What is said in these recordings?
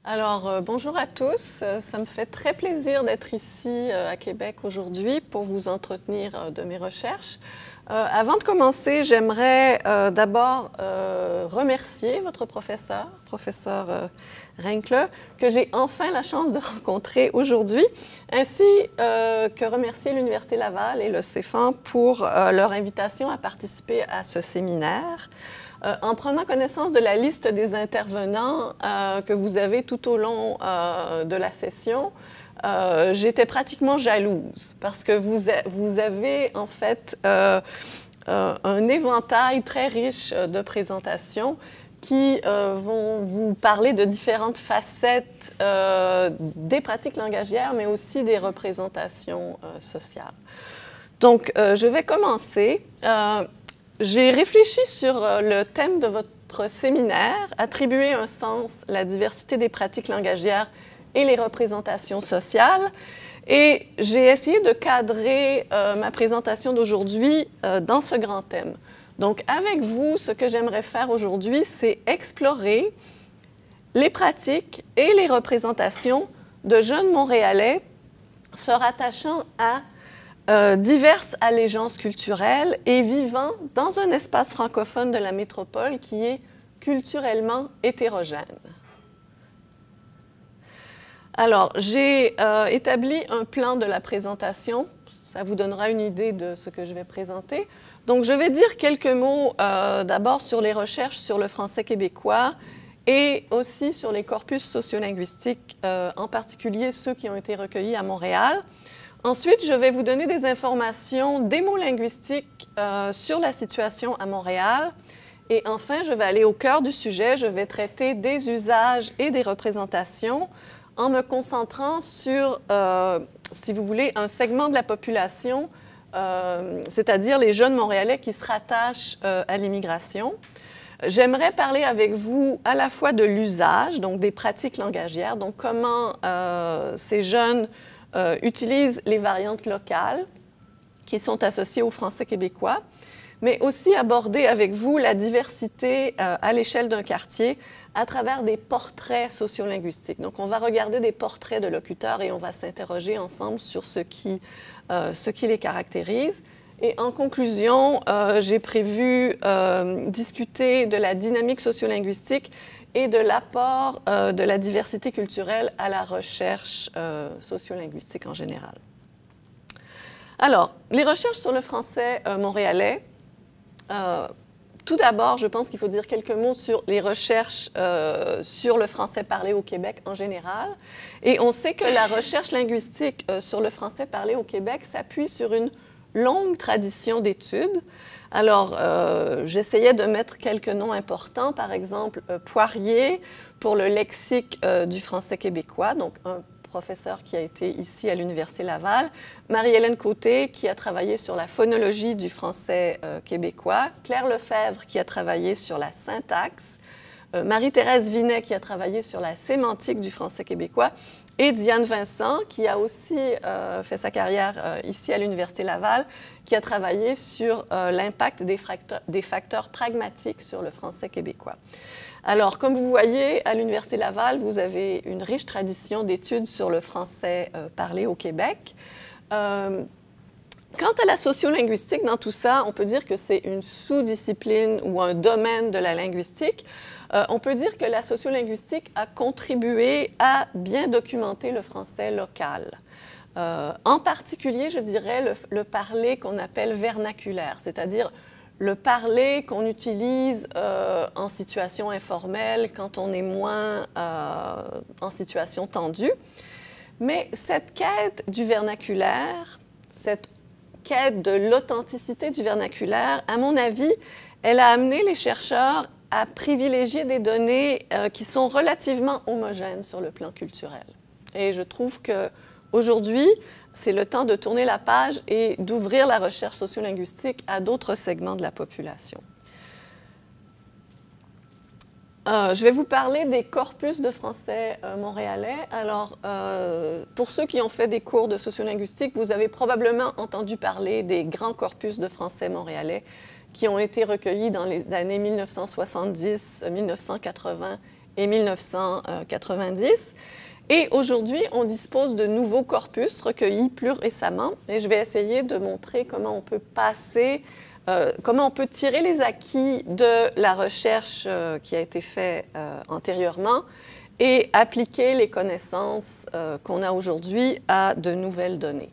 Bonjour à tous. Ça me fait très plaisir d'être ici à Québec aujourd'hui pour vous entretenir de mes recherches. Avant de commencer, j'aimerais d'abord remercier votre professeur Renkle, que j'ai enfin la chance de rencontrer aujourd'hui, ainsi que remercier l'Université Laval et le CEFAN pour leur invitation à participer à ce séminaire. En prenant connaissance de la liste des intervenants que vous avez tout au long de la session, j'étais pratiquement jalouse parce que vous avez en fait un éventail très riche de présentations qui vont vous parler de différentes facettes des pratiques langagières, mais aussi des représentations sociales. Donc, je vais commencer. J'ai réfléchi sur le thème de votre séminaire, attribuer un sens, la diversité des pratiques langagières et les représentations sociales. Et j'ai essayé de cadrer ma présentation d'aujourd'hui dans ce grand thème. Donc, avec vous, ce que j'aimerais faire aujourd'hui, c'est explorer les pratiques et les représentations de jeunes Montréalais se rattachant à diverses allégeances culturelles et vivant dans un espace francophone de la métropole qui est culturellement hétérogène. Alors, j'ai établi un plan de la présentation. Ça vous donnera une idée de ce que je vais présenter. Donc, je vais dire quelques mots d'abord sur les recherches sur le français québécois et aussi sur les corpus sociolinguistiques, en particulier ceux qui ont été recueillis à Montréal. Ensuite, je vais vous donner des informations démolinguistiques sur la situation à Montréal. Et enfin, je vais aller au cœur du sujet. Je vais traiter des usages et des représentations en me concentrant sur, si vous voulez, un segment de la population, c'est-à-dire les jeunes Montréalais qui se rattachent à l'immigration. J'aimerais parler avec vous à la fois de l'usage, donc des pratiques langagières, donc comment ces jeunes utilisent les variantes locales qui sont associées au français québécois, mais aussi aborder avec vous la diversité à l'échelle d'un quartier à travers des portraits sociolinguistiques. Donc, on va regarder des portraits de locuteurs et on va s'interroger ensemble sur ce qui les caractérise. Et en conclusion, j'ai prévu discuter de la dynamique sociolinguistique et de l'apport de la diversité culturelle à la recherche sociolinguistique en général. Alors, les recherches sur le français montréalais. Tout d'abord, je pense qu'il faut dire quelques mots sur les recherches sur le français parlé au Québec en général. Et on sait que la recherche linguistique sur le français parlé au Québec s'appuie sur une longue tradition d'études. Alors, j'essayais de mettre quelques noms importants, par exemple Poirier pour le lexique du français québécois, donc un professeur qui a été ici à l'Université Laval, Marie-Hélène Côté qui a travaillé sur la phonologie du français québécois, Claire Lefebvre qui a travaillé sur la syntaxe, Marie-Thérèse Vinet qui a travaillé sur la sémantique du français québécois, et Diane Vincent, qui a aussi fait sa carrière ici à l'Université Laval, qui a travaillé sur l'impact des facteurs pragmatiques sur le français québécois. Alors, comme vous voyez, à l'Université Laval, vous avez une riche tradition d'études sur le français parlé au Québec. Quant à la sociolinguistique, dans tout ça, on peut dire que c'est une sous-discipline ou un domaine de la linguistique. On peut dire que la sociolinguistique a contribué à bien documenter le français local. En particulier, je dirais, le parler qu'on appelle vernaculaire, c'est-à-dire le parler qu'on utilise en situation informelle, quand on est moins en situation tendue. Mais cette quête du vernaculaire, cette quête de l'authenticité du vernaculaire, à mon avis, elle a amené les chercheurs à privilégier des données qui sont relativement homogènes sur le plan culturel. Et je trouve qu'aujourd'hui, c'est le temps de tourner la page et d'ouvrir la recherche sociolinguistique à d'autres segments de la population. Je vais vous parler des corpus de français montréalais. Alors, pour ceux qui ont fait des cours de sociolinguistique, vous avez probablement entendu parler des grands corpus de français montréalais qui ont été recueillis dans les années 1970, 1980 et 1990. Et aujourd'hui, on dispose de nouveaux corpus recueillis plus récemment. Et je vais essayer de montrer comment on peut comment on peut tirer les acquis de la recherche qui a été faite antérieurement et appliquer les connaissances qu'on a aujourd'hui à de nouvelles données.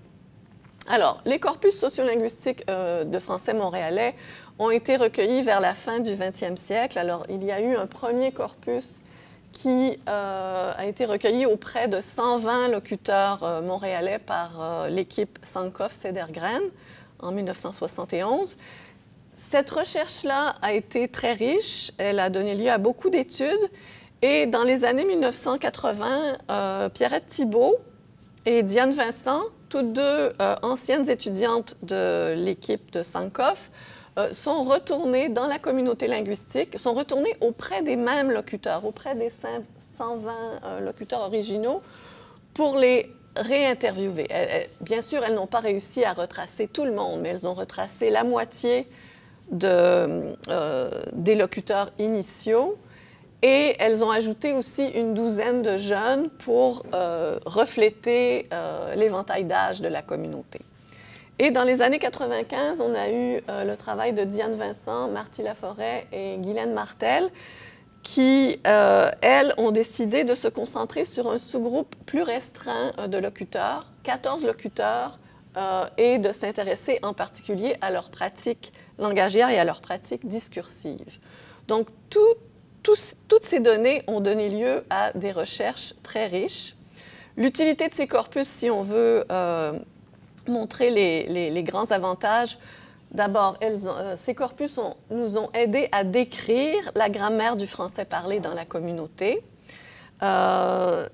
Alors, les corpus sociolinguistiques de français montréalais ont été recueillis vers la fin du 20e siècle. Alors, il y a eu un premier corpus qui a été recueilli auprès de 120 locuteurs montréalais par l'équipe Sankoff-Cedergren en 1971. Cette recherche-là a été très riche. Elle a donné lieu à beaucoup d'études. Et dans les années 1980, Pierrette Thibault et Diane Vincent, toutes deux anciennes étudiantes de l'équipe de Sankoff, sont retournées dans la communauté linguistique, sont retournées auprès des mêmes locuteurs, auprès des 120 locuteurs originaux pour les réinterviewer. Bien sûr, elles n'ont pas réussi à retracer tout le monde, mais elles ont retracé la moitié des locuteurs initiaux. Et elles ont ajouté aussi une douzaine de jeunes pour refléter l'éventail d'âge de la communauté. Et dans les années 95, on a eu le travail de Diane Vincent, Marty Laforêt et Guylaine Martel, qui, elles, ont décidé de se concentrer sur un sous-groupe plus restreint de locuteurs, 14 locuteurs, et de s'intéresser en particulier à leur pratique langagière et à leur pratique discursive. Donc, toutes ces données ont donné lieu à des recherches très riches. L'utilité de ces corpus, si on veut montrer les grands avantages, d'abord, ces corpus nous ont aidés à décrire la grammaire du français parlé dans la communauté.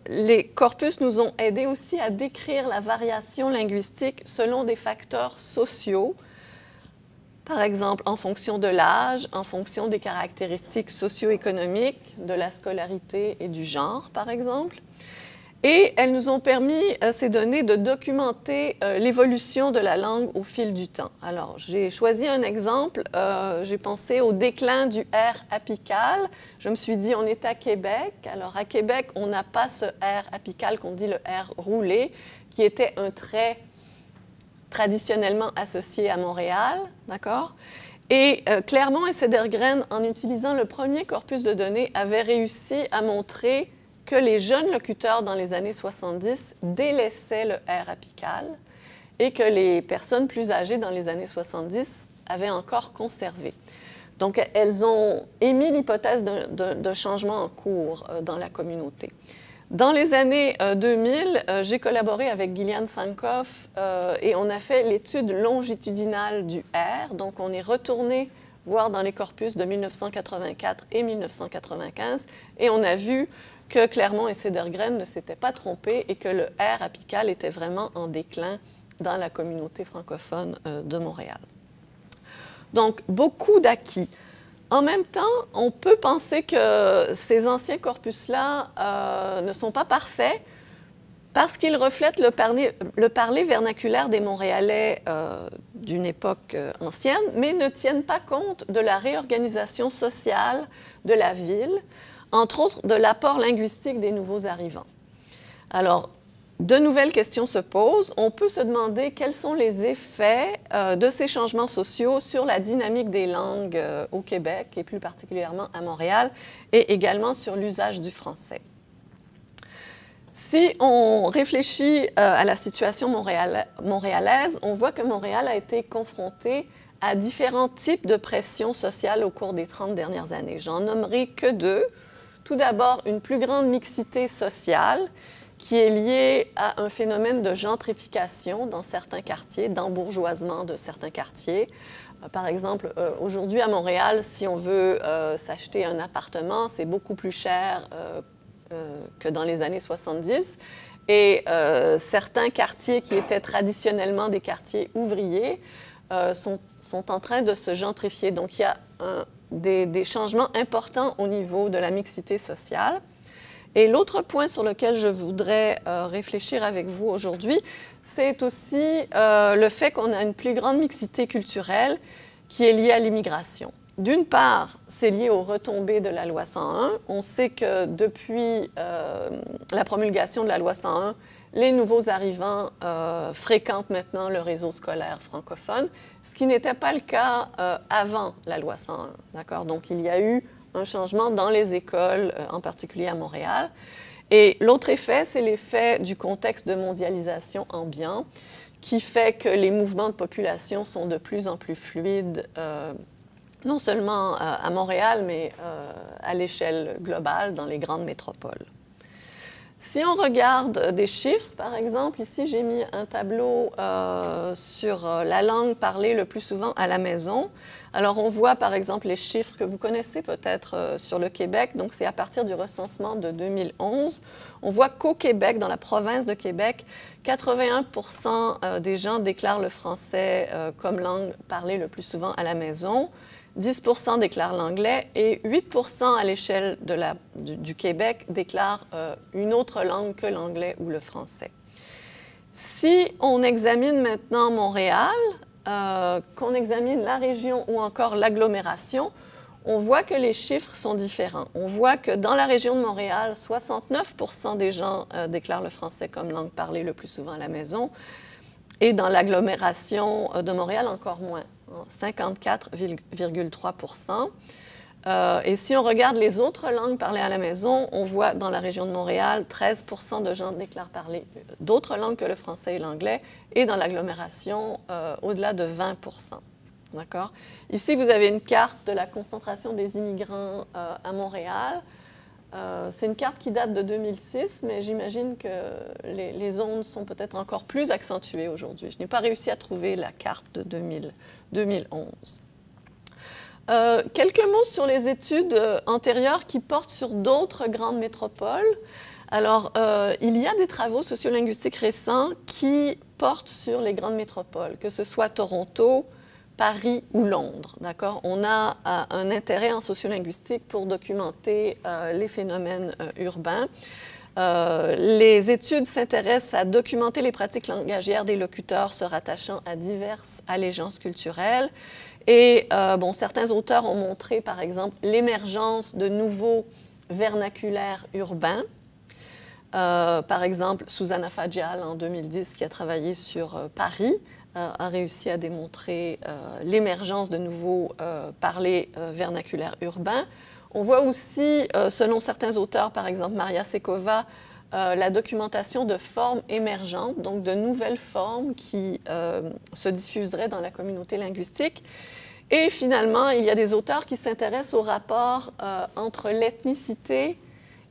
Les corpus nous ont aidés aussi à décrire la variation linguistique selon des facteurs sociaux, par exemple en fonction de l'âge, en fonction des caractéristiques socio-économiques, de la scolarité et du genre, par exemple. Et elles nous ont permis, ces données, de documenter l'évolution de la langue au fil du temps. Alors, j'ai choisi un exemple. J'ai pensé au déclin du R apical. Je me suis dit, on est à Québec. Alors, à Québec, on n'a pas ce R apical qu'on dit le R roulé, qui était un trait traditionnellement associé à Montréal, d'accord? Et Clermont et Cedergren, en utilisant le premier corpus de données, avaient réussi à montrer que les jeunes locuteurs dans les années 70 délaissaient le R apical et que les personnes plus âgées dans les années 70 avaient encore conservé. Donc, elles ont émis l'hypothèse d'un changement en cours dans la communauté. Dans les années 2000, j'ai collaboré avec Gillian Sankoff et on a fait l'étude longitudinale du R. Donc, on est retourné voir dans les corpus de 1984 et 1995 et on a vu que Clermont et Cedergren ne s'étaient pas trompés et que le R apical était vraiment en déclin dans la communauté francophone de Montréal. Donc, beaucoup d'acquis. En même temps, on peut penser que ces anciens corpus-là ne sont pas parfaits parce qu'ils reflètent le parler vernaculaire des Montréalais d'une époque ancienne, mais ne tiennent pas compte de la réorganisation sociale de la ville, entre autres de l'apport linguistique des nouveaux arrivants. Alors, de nouvelles questions se posent. On peut se demander quels sont les effets de ces changements sociaux sur la dynamique des langues au Québec et plus particulièrement à Montréal et également sur l'usage du français. Si on réfléchit à la situation montréalaise, on voit que Montréal a été confronté à différents types de pressions sociales au cours des 30 dernières années. J'en nommerai que deux. Tout d'abord, une plus grande mixité sociale qui est liée à un phénomène de gentrification dans certains quartiers, d'embourgeoisement de certains quartiers. Par exemple, aujourd'hui à Montréal, si on veut s'acheter un appartement, c'est beaucoup plus cher que dans les années 70. Et certains quartiers qui étaient traditionnellement des quartiers ouvriers sont en train de se gentrifier. Donc, il y a des changements importants au niveau de la mixité sociale. Et l'autre point sur lequel je voudrais réfléchir avec vous aujourd'hui, c'est aussi le fait qu'on a une plus grande mixité culturelle qui est liée à l'immigration. d'une part, c'est lié aux retombées de la loi 101. On sait que depuis la promulgation de la loi 101, les nouveaux arrivants fréquentent maintenant le réseau scolaire francophone, ce qui n'était pas le cas avant la loi 101. D'accord? Donc, il y a eu un changement dans les écoles, en particulier à Montréal. Et l'autre effet, c'est l'effet du contexte de mondialisation ambiant, qui fait que les mouvements de population sont de plus en plus fluides, non seulement à Montréal, mais à l'échelle globale dans les grandes métropoles. Si on regarde des chiffres, par exemple, ici j'ai mis un tableau sur la langue parlée le plus souvent à la maison. Alors on voit par exemple les chiffres que vous connaissez peut-être sur le Québec, donc c'est à partir du recensement de 2011. On voit qu'au Québec, dans la province de Québec, 81% des gens déclarent le français comme langue parlée le plus souvent à la maison. 10% déclarent l'anglais et 8% à l'échelle du Québec déclarent une autre langue que l'anglais ou le français. Si on examine maintenant Montréal, qu'on examine la région ou encore l'agglomération, on voit que les chiffres sont différents. On voit que dans la région de Montréal, 69% des gens déclarent le français comme langue parlée le plus souvent à la maison et dans l'agglomération de Montréal, encore moins. 54,3%. Et si on regarde les autres langues parlées à la maison, on voit dans la région de Montréal, 13% de gens déclarent parler d'autres langues que le français et l'anglais, et dans l'agglomération, au-delà de 20%. D'accord? Ici, vous avez une carte de la concentration des immigrants à Montréal. C'est une carte qui date de 2006, mais j'imagine que les zones sont peut-être encore plus accentuées aujourd'hui. Je n'ai pas réussi à trouver la carte de 2011. Quelques mots sur les études antérieures qui portent sur d'autres grandes métropoles. Alors, il y a des travaux sociolinguistiques récents qui portent sur les grandes métropoles, que ce soit Toronto, Paris ou Londres, d'accord? On a un intérêt en sociolinguistique pour documenter les phénomènes urbains. Les études s'intéressent à documenter les pratiques langagières des locuteurs se rattachant à diverses allégeances culturelles. Et bon, certains auteurs ont montré, par exemple, l'émergence de nouveaux vernaculaires urbains. Par exemple, Susanna Fadjal, en 2010, qui a travaillé sur Paris, a réussi à démontrer l'émergence de nouveaux parlers vernaculaires urbains. On voit aussi, selon certains auteurs, par exemple Maria Sekova, la documentation de formes émergentes, donc de nouvelles formes qui se diffuseraient dans la communauté linguistique. Et finalement, il y a des auteurs qui s'intéressent au rapport entre l'ethnicité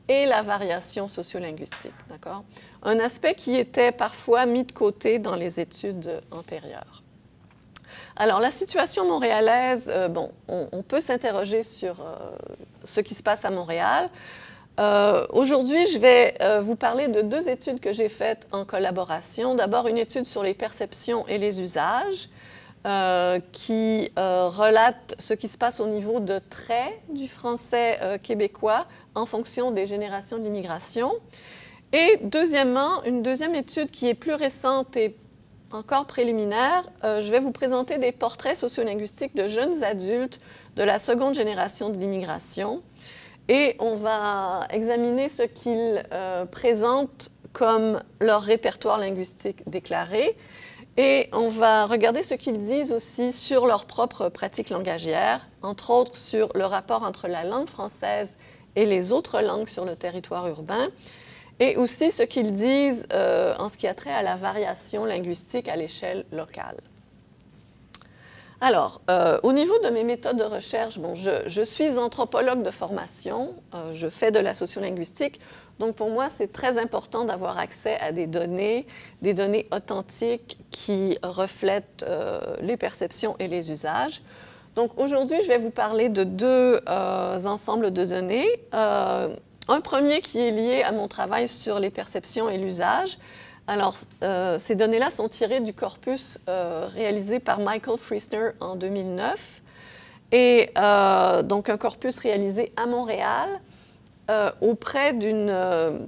et la variation sociolinguistique, d'accord? Un aspect qui était parfois mis de côté dans les études antérieures. Alors, la situation montréalaise, bon, on peut s'interroger sur ce qui se passe à Montréal. Aujourd'hui, je vais vous parler de deux études que j'ai faites en collaboration. D'abord, une étude sur les perceptions et les usages, qui relate ce qui se passe au niveau de traits du français québécois en fonction des générations de l'immigration. Et deuxièmement, une deuxième étude qui est plus récente et encore préliminaire, je vais vous présenter des portraits sociolinguistiques de jeunes adultes de la seconde génération de l'immigration. Et on va examiner ce qu'ils présentent comme leur répertoire linguistique déclaré. Et on va regarder ce qu'ils disent aussi sur leurs propres pratiques langagières, entre autres sur le rapport entre la langue française et les autres langues sur le territoire urbain, et aussi ce qu'ils disent en ce qui a trait à la variation linguistique à l'échelle locale. Alors, au niveau de mes méthodes de recherche, bon, je suis anthropologue de formation, je fais de la sociolinguistique, donc pour moi, c'est très important d'avoir accès à des données authentiques qui reflètent les perceptions et les usages. Donc aujourd'hui, je vais vous parler de deux ensembles de données. Un premier qui est lié à mon travail sur les perceptions et l'usage. Alors, ces données-là sont tirées du corpus réalisé par Michael Friesner en 2009. Et donc, un corpus réalisé à Montréal auprès d'un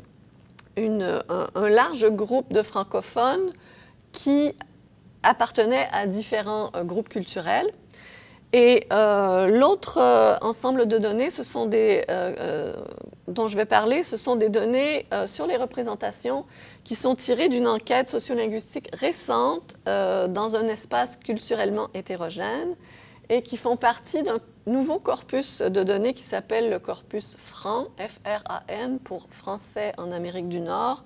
large groupe de francophones qui appartenaient à différents groupes culturels. Et l'autre ensemble de données, ce sont dont je vais parler, ce sont des données sur les représentations qui sont tirées d'une enquête sociolinguistique récente dans un espace culturellement hétérogène et qui font partie d'un nouveau corpus de données qui s'appelle le corpus FRAN, F-R-A-N, pour Français en Amérique du Nord,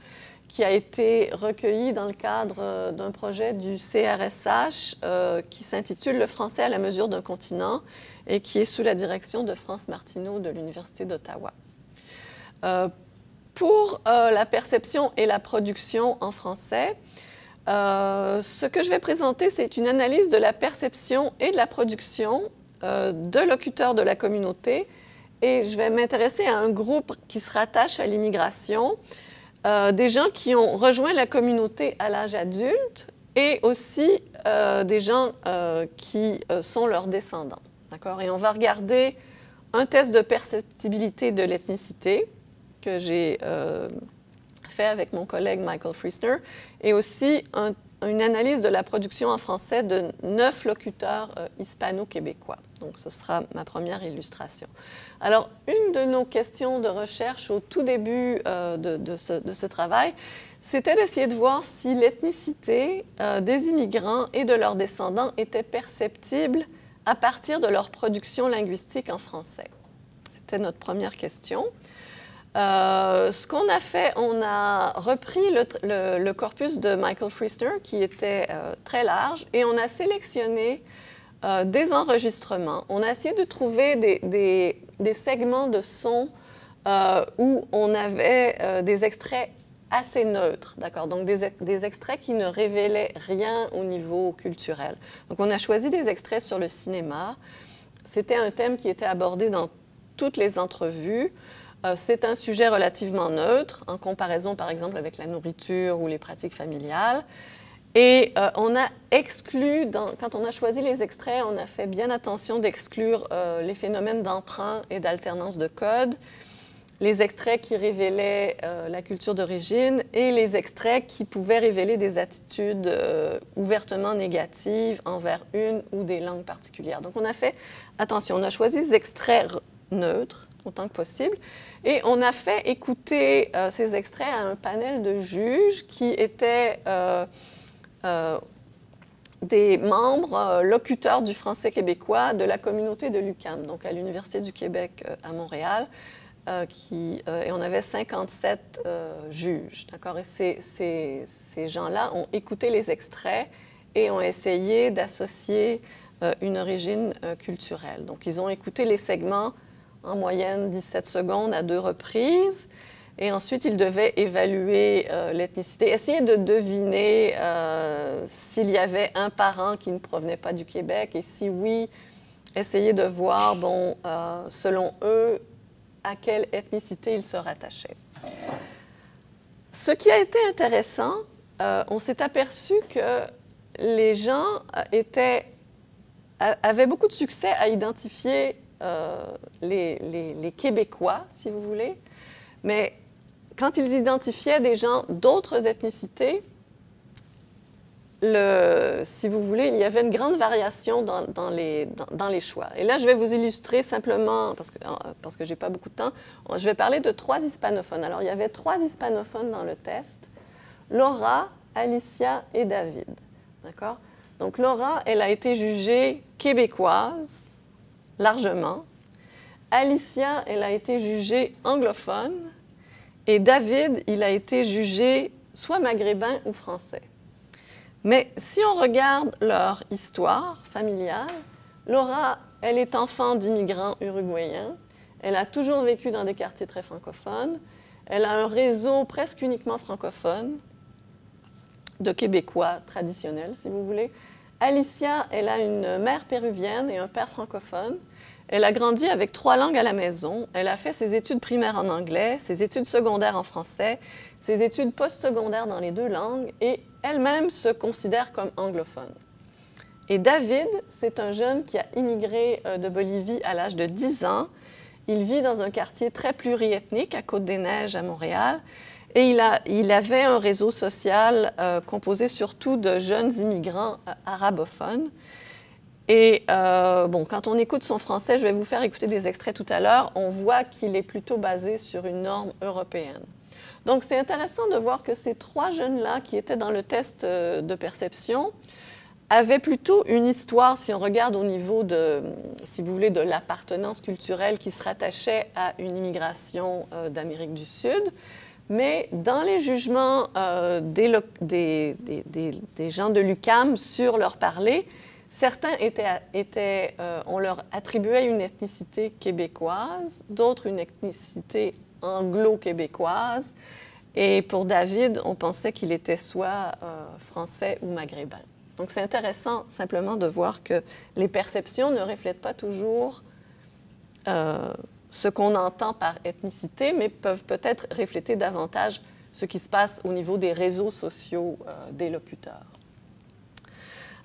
qui a été recueilli dans le cadre d'un projet du CRSH qui s'intitule « Le français à la mesure d'un continent » et qui est sous la direction de France Martineau de l'Université d'Ottawa. Pour la perception et la production en français, ce que je vais présenter, c'est une analyse de la perception et de la production de locuteurs de la communauté et je vais m'intéresser à un groupe qui se rattache à l'immigration, des gens qui ont rejoint la communauté à l'âge adulte et aussi des gens qui sont leurs descendants. D'accord? Et on va regarder un test de perceptibilité de l'ethnicité que j'ai fait avec mon collègue Michael Friesner et aussi une analyse de la production en français de 9 locuteurs hispano-québécois. Donc, ce sera ma première illustration. Alors, une de nos questions de recherche au tout début de ce travail, c'était d'essayer de voir si l'ethnicité des immigrants et de leurs descendants était perceptible à partir de leur production linguistique en français. C'était notre première question. Ce qu'on a fait, on a repris le corpus de Michael Friesner, qui était très large, et on a sélectionné des enregistrements. On a essayé de trouver des segments de son où on avait des extraits assez neutres, d'accord? Donc, des extraits qui ne révélaient rien au niveau culturel. Donc, on a choisi des extraits sur le cinéma. C'était un thème qui était abordé dans toutes les entrevues. C'est un sujet relativement neutre, en comparaison, par exemple, avec la nourriture ou les pratiques familiales. Et on a exclu, quand on a choisi les extraits, on a fait bien attention d'exclure les phénomènes d'emprunt et d'alternance de code, les extraits qui révélaient la culture d'origine et les extraits qui pouvaient révéler des attitudes ouvertement négatives envers une ou des langues particulières. Donc, on a fait attention, on a choisi des extraits neutres, autant que possible. Et on a fait écouter ces extraits à un panel de juges qui étaient des membres locuteurs du français québécois de la communauté de l'UQAM, donc à l'Université du Québec à Montréal. Et on avait 57 juges. D'accord? Et ces gens-là ont écouté les extraits et ont essayé d'associer une origine culturelle. Donc, ils ont écouté les segments en moyenne 17 secondes à 2 reprises. Et ensuite, ils devaient évaluer l'ethnicité, essayer de deviner s'il y avait un parent qui ne provenait pas du Québec et si oui, essayer de voir, bon, selon eux, à quelle ethnicité ils se rattachaient. Ce qui a été intéressant, on s'est aperçu que les gens avaient beaucoup de succès à identifier les Québécois, si vous voulez, mais quand ils identifiaient des gens d'autres ethnicités, si vous voulez, il y avait une grande variation dans les choix. Et là, je vais vous illustrer simplement, parce que je n'ai pas beaucoup de temps, je vais parler de 3 hispanophones. Alors, il y avait 3 hispanophones dans le test, Laura, Alicia et David. D'accord? Donc, Laura, elle a été jugée québécoise, largement. Alicia, elle a été jugée anglophone. Et David, il a été jugé soit maghrébin ou français. Mais si on regarde leur histoire familiale, Laura, elle est enfant d'immigrants uruguayens. Elle a toujours vécu dans des quartiers très francophones. Elle a un réseau presque uniquement francophone, de Québécois traditionnels, si vous voulez. Alicia, elle a une mère péruvienne et un père francophone. Elle a grandi avec 3 langues à la maison. Elle a fait ses études primaires en anglais, ses études secondaires en français, ses études postsecondaires dans les 2 langues et elle-même se considère comme anglophone. Et David, c'est un jeune qui a immigré de Bolivie à l'âge de 10 ans. Il vit dans un quartier très pluriethnique à Côte-des-Neiges à Montréal et il avait un réseau social composé surtout de jeunes immigrants arabophones. Et bon, quand on écoute son français, je vais vous faire écouter des extraits tout à l'heure, on voit qu'il est plutôt basé sur une norme européenne. Donc, c'est intéressant de voir que ces trois jeunes-là qui étaient dans le test de perception avaient plutôt une histoire, si on regarde au niveau de, si vous voulez, de l'appartenance culturelle qui se rattachait à une immigration d'Amérique du Sud. Mais dans les jugements des gens de l'UQAM sur leur parler, certains on leur attribuait une ethnicité québécoise, d'autres une ethnicité anglo-québécoise. Et pour David, on pensait qu'il était soit français ou maghrébin. Donc, c'est intéressant simplement de voir que les perceptions ne reflètent pas toujours ce qu'on entend par ethnicité, mais peuvent peut-être refléter davantage ce qui se passe au niveau des réseaux sociaux des locuteurs.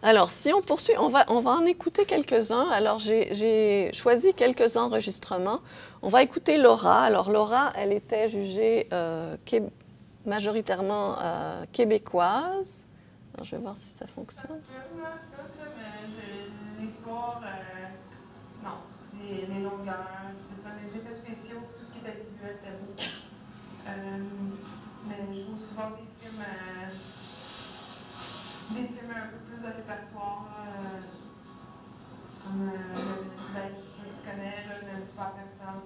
Alors, si on poursuit, on va en écouter quelques-uns. Alors, j'ai choisi quelques enregistrements. On va écouter Laura. Alors, Laura, elle était jugée majoritairement québécoise. Alors, je vais voir si ça fonctionne. L'histoire, non. Les longueurs, les effets spéciaux, tout ce qui était visuel était beau. Mais je joue souvent des films un peu plus de répertoire, comme je sais pas si tu connais, le petit peu personne.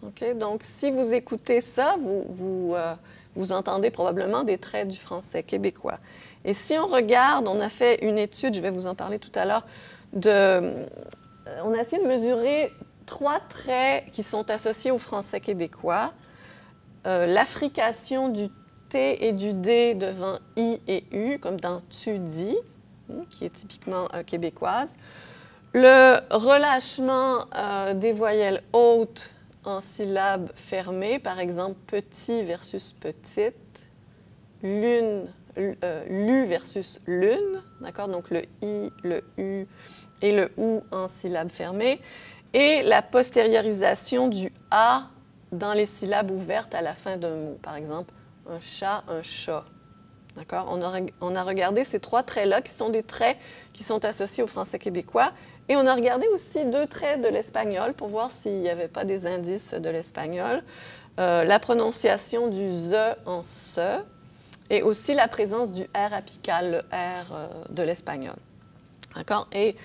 OK. Donc, si vous écoutez ça, vous entendez probablement des traits du français québécois. Et si on regarde, on a fait une étude, je vais vous en parler tout à l'heure, on a essayé de mesurer 3 traits qui sont associés au français québécois. L'affrication du T et du D devant I et U, comme dans tu dis, qui est typiquement québécoise. Le relâchement des voyelles hautes en syllabes fermées, par exemple petit versus petite, lune, lu versus lune, d'accord? Donc le I, le U et le OU en syllabes fermées, et la postériorisation du A dans les syllabes ouvertes à la fin d'un mot, par exemple un chat, un chat. D'accord? On a regardé ces 3 traits-là, qui sont des traits qui sont associés au français québécois. Et on a regardé aussi 2 traits de l'espagnol pour voir s'il n'y avait pas des indices de l'espagnol. La prononciation du ZE en SE et aussi la présence du R apical, le R de l'espagnol. D'accord? Et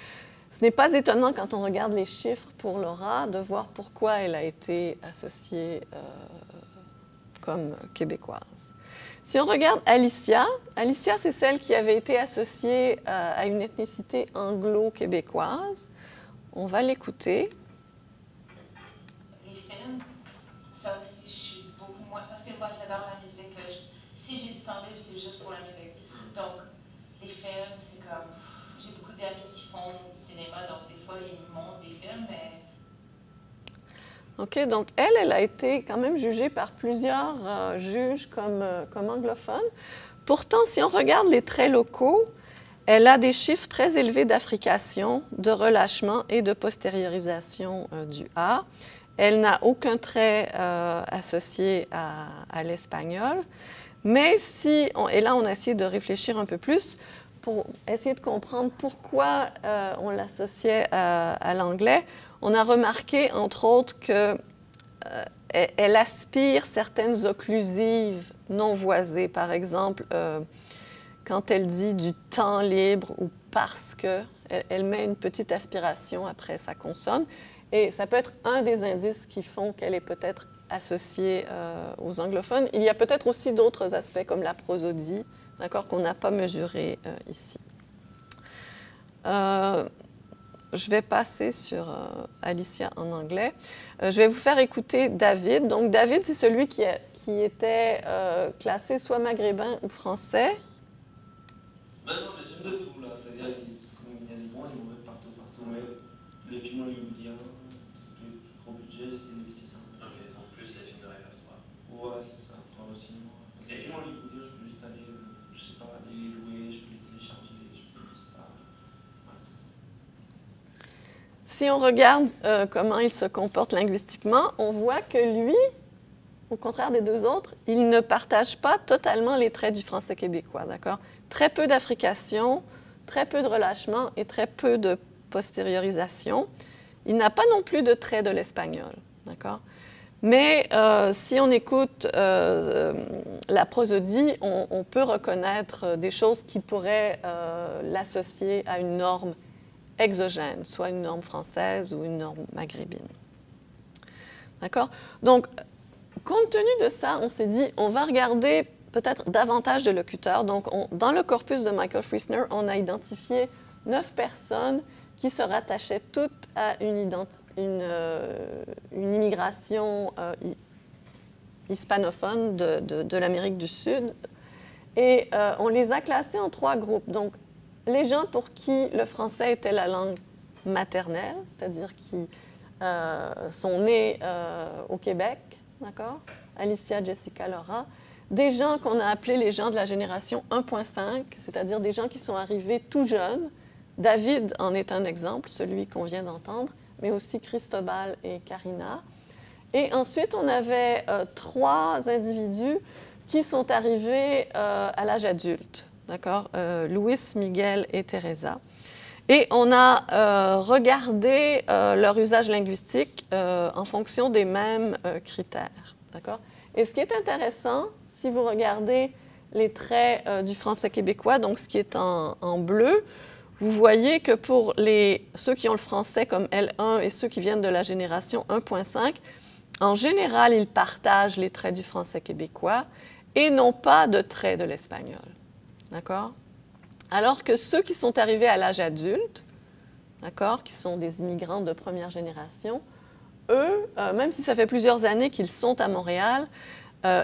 ce n'est pas étonnant quand on regarde les chiffres pour Laura de voir pourquoi elle a été associée comme québécoise. Si on regarde Alicia, c'est celle qui avait été associée à une ethnicité anglo-québécoise. On va l'écouter. Les films, ça aussi, je suis beaucoup moins... Parce que moi, j'adore la musique. Si j'ai du temps libre, c'est juste pour la musique. Donc, les films, c'est comme... J'ai beaucoup d'amis qui font du cinéma, donc des fois, ils me montrent des films, mais... OK, donc elle a été quand même jugée par plusieurs juges comme anglophone. Pourtant, si on regarde les traits locaux, elle a des chiffres très élevés d'affrication, de relâchement et de postériorisation du A. Elle n'a aucun trait associé à l'espagnol. Mais et là, on a essayé de réfléchir un peu plus pour essayer de comprendre pourquoi on l'associait à l'anglais. On a remarqué, entre autres, qu'elle aspire certaines occlusives non voisées. Par exemple, quand elle dit du temps libre ou parce que, elle met une petite aspiration après sa consonne. Et ça peut être un des indices qui font qu'elle est peut-être associée aux anglophones. Il y a peut-être aussi d'autres aspects comme la prosodie, d'accord, qu'on n'a pas mesuré ici. Je vais passer sur Alicia en anglais. Je vais vous faire écouter David. Donc, David, c'est celui qui était classé soit maghrébin ou français. Ben non, mais j'aime de tout, là. C'est-à-dire qu'il y a des bons et des mauvais partout. Mais les films hollywoodiens, plus gros budget, j'essaie d'éviter ça. Ok, ils sont plus les films de répertoire. Ouais, c'est ça, pour le cinéma. Les films hollywoodiens, je peux juste aller, je sais pas, aller les louer, je peux les télécharger, je peux, je sais pas. Ouais, c'est ça. Si on regarde comment il se comporte linguistiquement, on voit que lui, au contraire des 2 autres, il ne partage pas totalement les traits du français québécois, d'accord? Très peu d'affrication, très peu de relâchement et très peu de postériorisation. Il n'a pas non plus de traits de l'espagnol, d'accord? Mais si on écoute la prosodie, on peut reconnaître des choses qui pourraient l'associer à une norme exogène, soit une norme française ou une norme maghrébine. D'accord? Donc, compte tenu de ça, on s'est dit, on va regarder peut-être davantage de locuteurs. Donc, dans le corpus de Michael Friesner, on a identifié 9 personnes qui se rattachaient toutes à une immigration hispanophone de l'Amérique du Sud. Et on les a classés en 3 groupes. Donc, les gens pour qui le français était la langue maternelle, c'est-à-dire qui sont nés au Québec, d'accord? Alicia, Jessica, Laura. Des gens qu'on a appelés les gens de la génération 1.5, c'est-à-dire des gens qui sont arrivés tout jeunes. David en est un exemple, celui qu'on vient d'entendre, mais aussi Cristobal et Karina. Et ensuite, on avait 3 individus qui sont arrivés à l'âge adulte, d'accord? Luis, Miguel et Teresa. Et on a regardé leur usage linguistique en fonction des mêmes critères, d'accord? Et ce qui est intéressant, si vous regardez les traits du français québécois, donc ce qui est en bleu, vous voyez que pour ceux qui ont le français comme L1 et ceux qui viennent de la génération 1.5, en général, ils partagent les traits du français québécois et n'ont pas de traits de l'espagnol. D'accord? Alors que ceux qui sont arrivés à l'âge adulte, d'accord, qui sont des immigrants de première génération, eux, même si ça fait plusieurs années qu'ils sont à Montréal,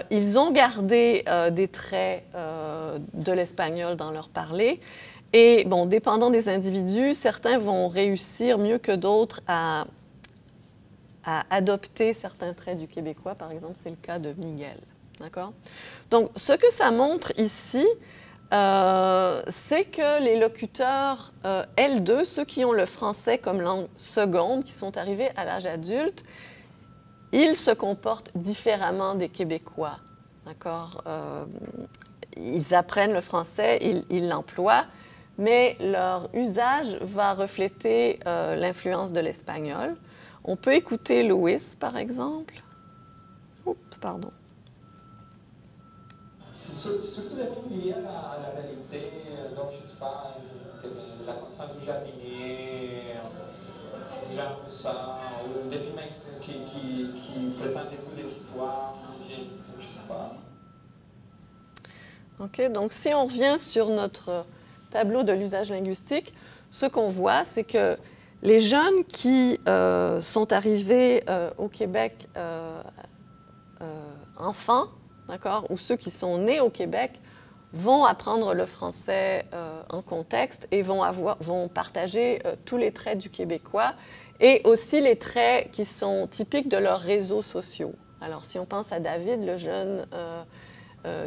ils ont gardé des traits de l'espagnol dans leur parler. Et, bon, dépendant des individus, certains vont réussir mieux que d'autres à adopter certains traits du québécois. Par exemple, c'est le cas de Miguel. D'accord? Donc, ce que ça montre ici, c'est que les locuteurs L2, ceux qui ont le français comme langue seconde, qui sont arrivés à l'âge adulte, ils se comportent différemment des Québécois. D'accord? Ils apprennent le français, ils l'emploient, mais leur usage va refléter l'influence de l'espagnol. On peut écouter Luis, par exemple. Oups, pardon. C'est surtout des films liés à la réalité, donc je ne sais pas, la constance du jardinier, genre ça, ou des films qui présentent beaucoup d'histoires, je ne sais pas. OK, donc si on revient sur notre tableau de l'usage linguistique, ce qu'on voit, c'est que les jeunes qui sont arrivés au Québec enfants, d'accord, ou ceux qui sont nés au Québec, vont apprendre le français en contexte et vont partager tous les traits du québécois et aussi les traits qui sont typiques de leurs réseaux sociaux. Alors, si on pense à David, le jeune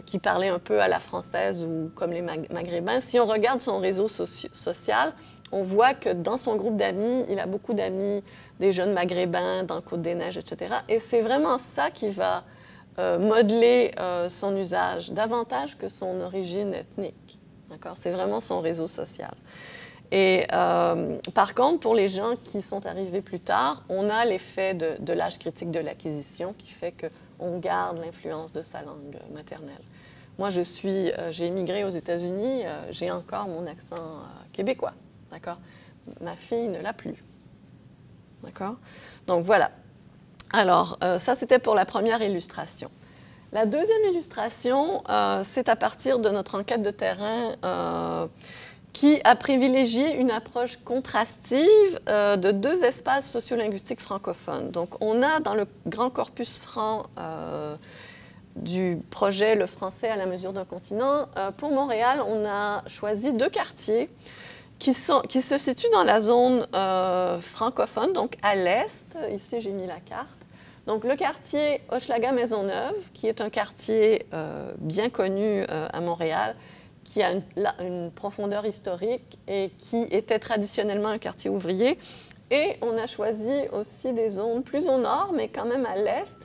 qui parlait un peu à la française ou comme les Maghrébins, si on regarde son réseau social, on voit que dans son groupe d'amis, il a beaucoup d'amis, des jeunes Maghrébins dans Côte-des-Neiges, etc. Et c'est vraiment ça qui va modeler son usage davantage que son origine ethnique. D'accord? C'est vraiment son réseau social. Et par contre, pour les gens qui sont arrivés plus tard, on a l'effet de l'âge critique de l'acquisition qui fait qu'on garde l'influence de sa langue maternelle. Moi, j'ai émigré aux États-Unis, j'ai encore mon accent québécois. D'accord? Ma fille ne l'a plus. D'accord? Donc, voilà. Alors, ça, c'était pour la première illustration. La deuxième illustration, c'est à partir de notre enquête de terrain qui a privilégié une approche contrastive de 2 espaces sociolinguistiques francophones. Donc, on a dans le grand corpus franc du projet « Le français à la mesure d'un continent », pour Montréal, on a choisi 2 quartiers qui se situent dans la zone francophone, donc à l'est. Ici, j'ai mis la carte. Donc, le quartier Hochelaga-Maisonneuve, qui est un quartier bien connu à Montréal, qui a une profondeur historique et qui était traditionnellement un quartier ouvrier. Et on a choisi aussi des zones plus au nord, mais quand même à l'est,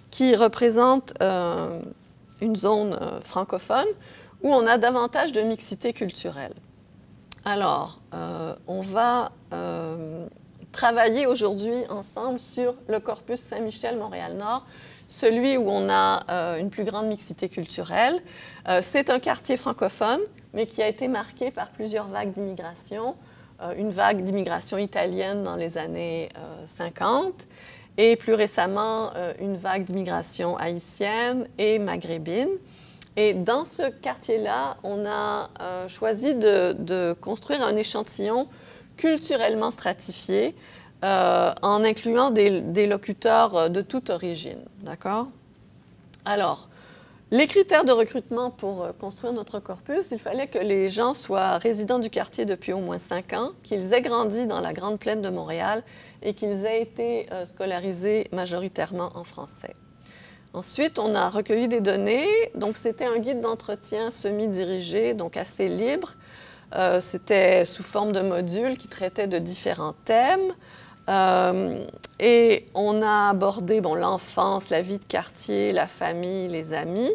qui représentent une zone francophone où on a davantage de mixité culturelle. Alors, on va travailler aujourd'hui ensemble sur le corpus Saint-Michel-Montréal-Nord, celui où on a une plus grande mixité culturelle. C'est un quartier francophone, mais qui a été marqué par plusieurs vagues d'immigration. Une vague d'immigration italienne dans les années 50 et plus récemment une vague d'immigration haïtienne et maghrébine. Et dans ce quartier-là, on a choisi de construire un échantillon culturellement stratifié en incluant des locuteurs de toute origine. D'accord? Alors, les critères de recrutement pour construire notre corpus, il fallait que les gens soient résidents du quartier depuis au moins 5 ans, qu'ils aient grandi dans la Grande Plaine de Montréal et qu'ils aient été scolarisés majoritairement en français. Ensuite, on a recueilli des données. Donc, c'était un guide d'entretien semi-dirigé, donc assez libre. C'était sous forme de modules qui traitaient de différents thèmes. Et on a abordé l'enfance, la vie de quartier, la famille, les amis.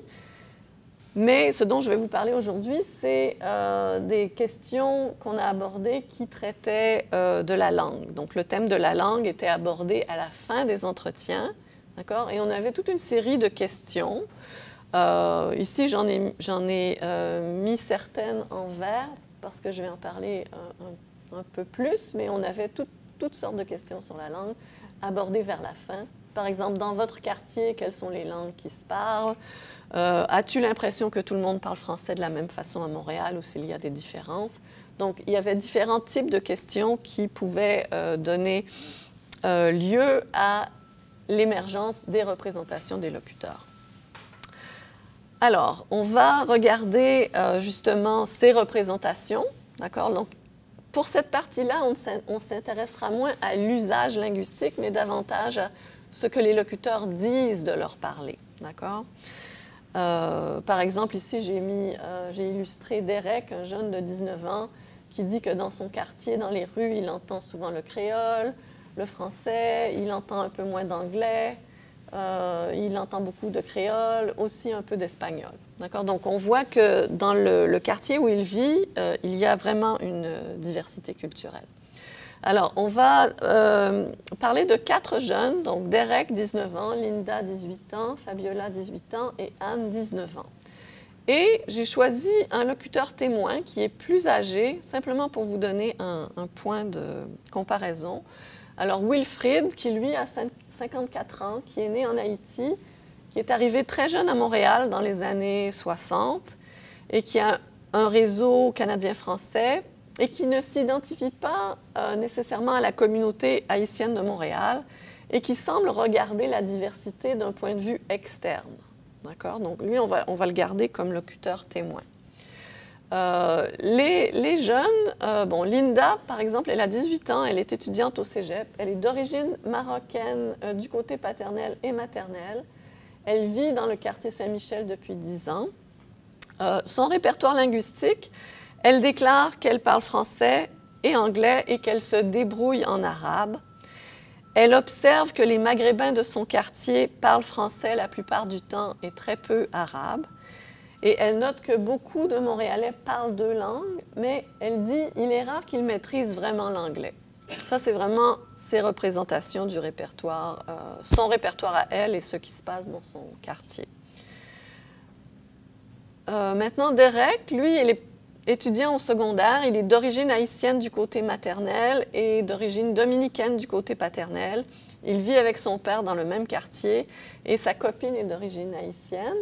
Mais ce dont je vais vous parler aujourd'hui, c'est des questions qu'on a abordées qui traitaient de la langue. Donc, le thème de la langue était abordé à la fin des entretiens. D'accord? Et on avait toute une série de questions. Ici, j'en ai mis certaines en vert parce que je vais en parler un peu plus, mais on avait toutes sortes de questions sur la langue abordées vers la fin. Par exemple, dans votre quartier, quelles sont les langues qui se parlent? As-tu l'impression que tout le monde parle français de la même façon à Montréal ou s'il y a des différences? Donc, il y avait différents types de questions qui pouvaient donner lieu à l'émergence des représentations des locuteurs. Alors, on va regarder justement ces représentations, d'accord? Donc, pour cette partie-là, on s'intéressera moins à l'usage linguistique, mais davantage à ce que les locuteurs disent de leur parler, d'accord? Par exemple, ici, j'ai illustré Derek, un jeune de 19 ans, qui dit que dans son quartier, dans les rues, il entend souvent le créole, le français, il entend un peu moins d'anglais, il entend beaucoup de créole, aussi un peu d'espagnol. D'accord? Donc, on voit que dans le quartier où il vit, il y a vraiment une diversité culturelle. Alors, on va parler de 4 jeunes, donc Derek, 19 ans, Linda, 18 ans, Fabiola, 18 ans et Anne, 19 ans. Et j'ai choisi un locuteur témoin qui est plus âgé, simplement pour vous donner un point de comparaison. Alors, Wilfrid, qui lui a 54 ans, qui est né en Haïti, qui est arrivé très jeune à Montréal dans les années 60 et qui a un réseau canadien-français et qui ne s'identifie pas nécessairement à la communauté haïtienne de Montréal et qui semble regarder la diversité d'un point de vue externe. D'accord? Donc, lui, on va le garder comme locuteur témoin. Les jeunes, Linda, par exemple, elle a 18 ans, elle est étudiante au cégep, elle est d'origine marocaine du côté paternel et maternel. Elle vit dans le quartier Saint-Michel depuis 10 ans. Son répertoire linguistique, elle déclare qu'elle parle français et anglais et qu'elle se débrouille en arabe. Elle observe que les Maghrébins de son quartier parlent français la plupart du temps et très peu arabe. Et elle note que beaucoup de Montréalais parlent 2 langues, mais elle dit qu'il est rare qu'ils maîtrisent vraiment l'anglais. Ça, c'est vraiment ses représentations du répertoire, son répertoire à elle et ce qui se passe dans son quartier. Maintenant, Derek, lui, il est étudiant au secondaire. Il est d'origine haïtienne du côté maternel et d'origine dominicaine du côté paternel. Il vit avec son père dans le même quartier et sa copine est d'origine haïtienne.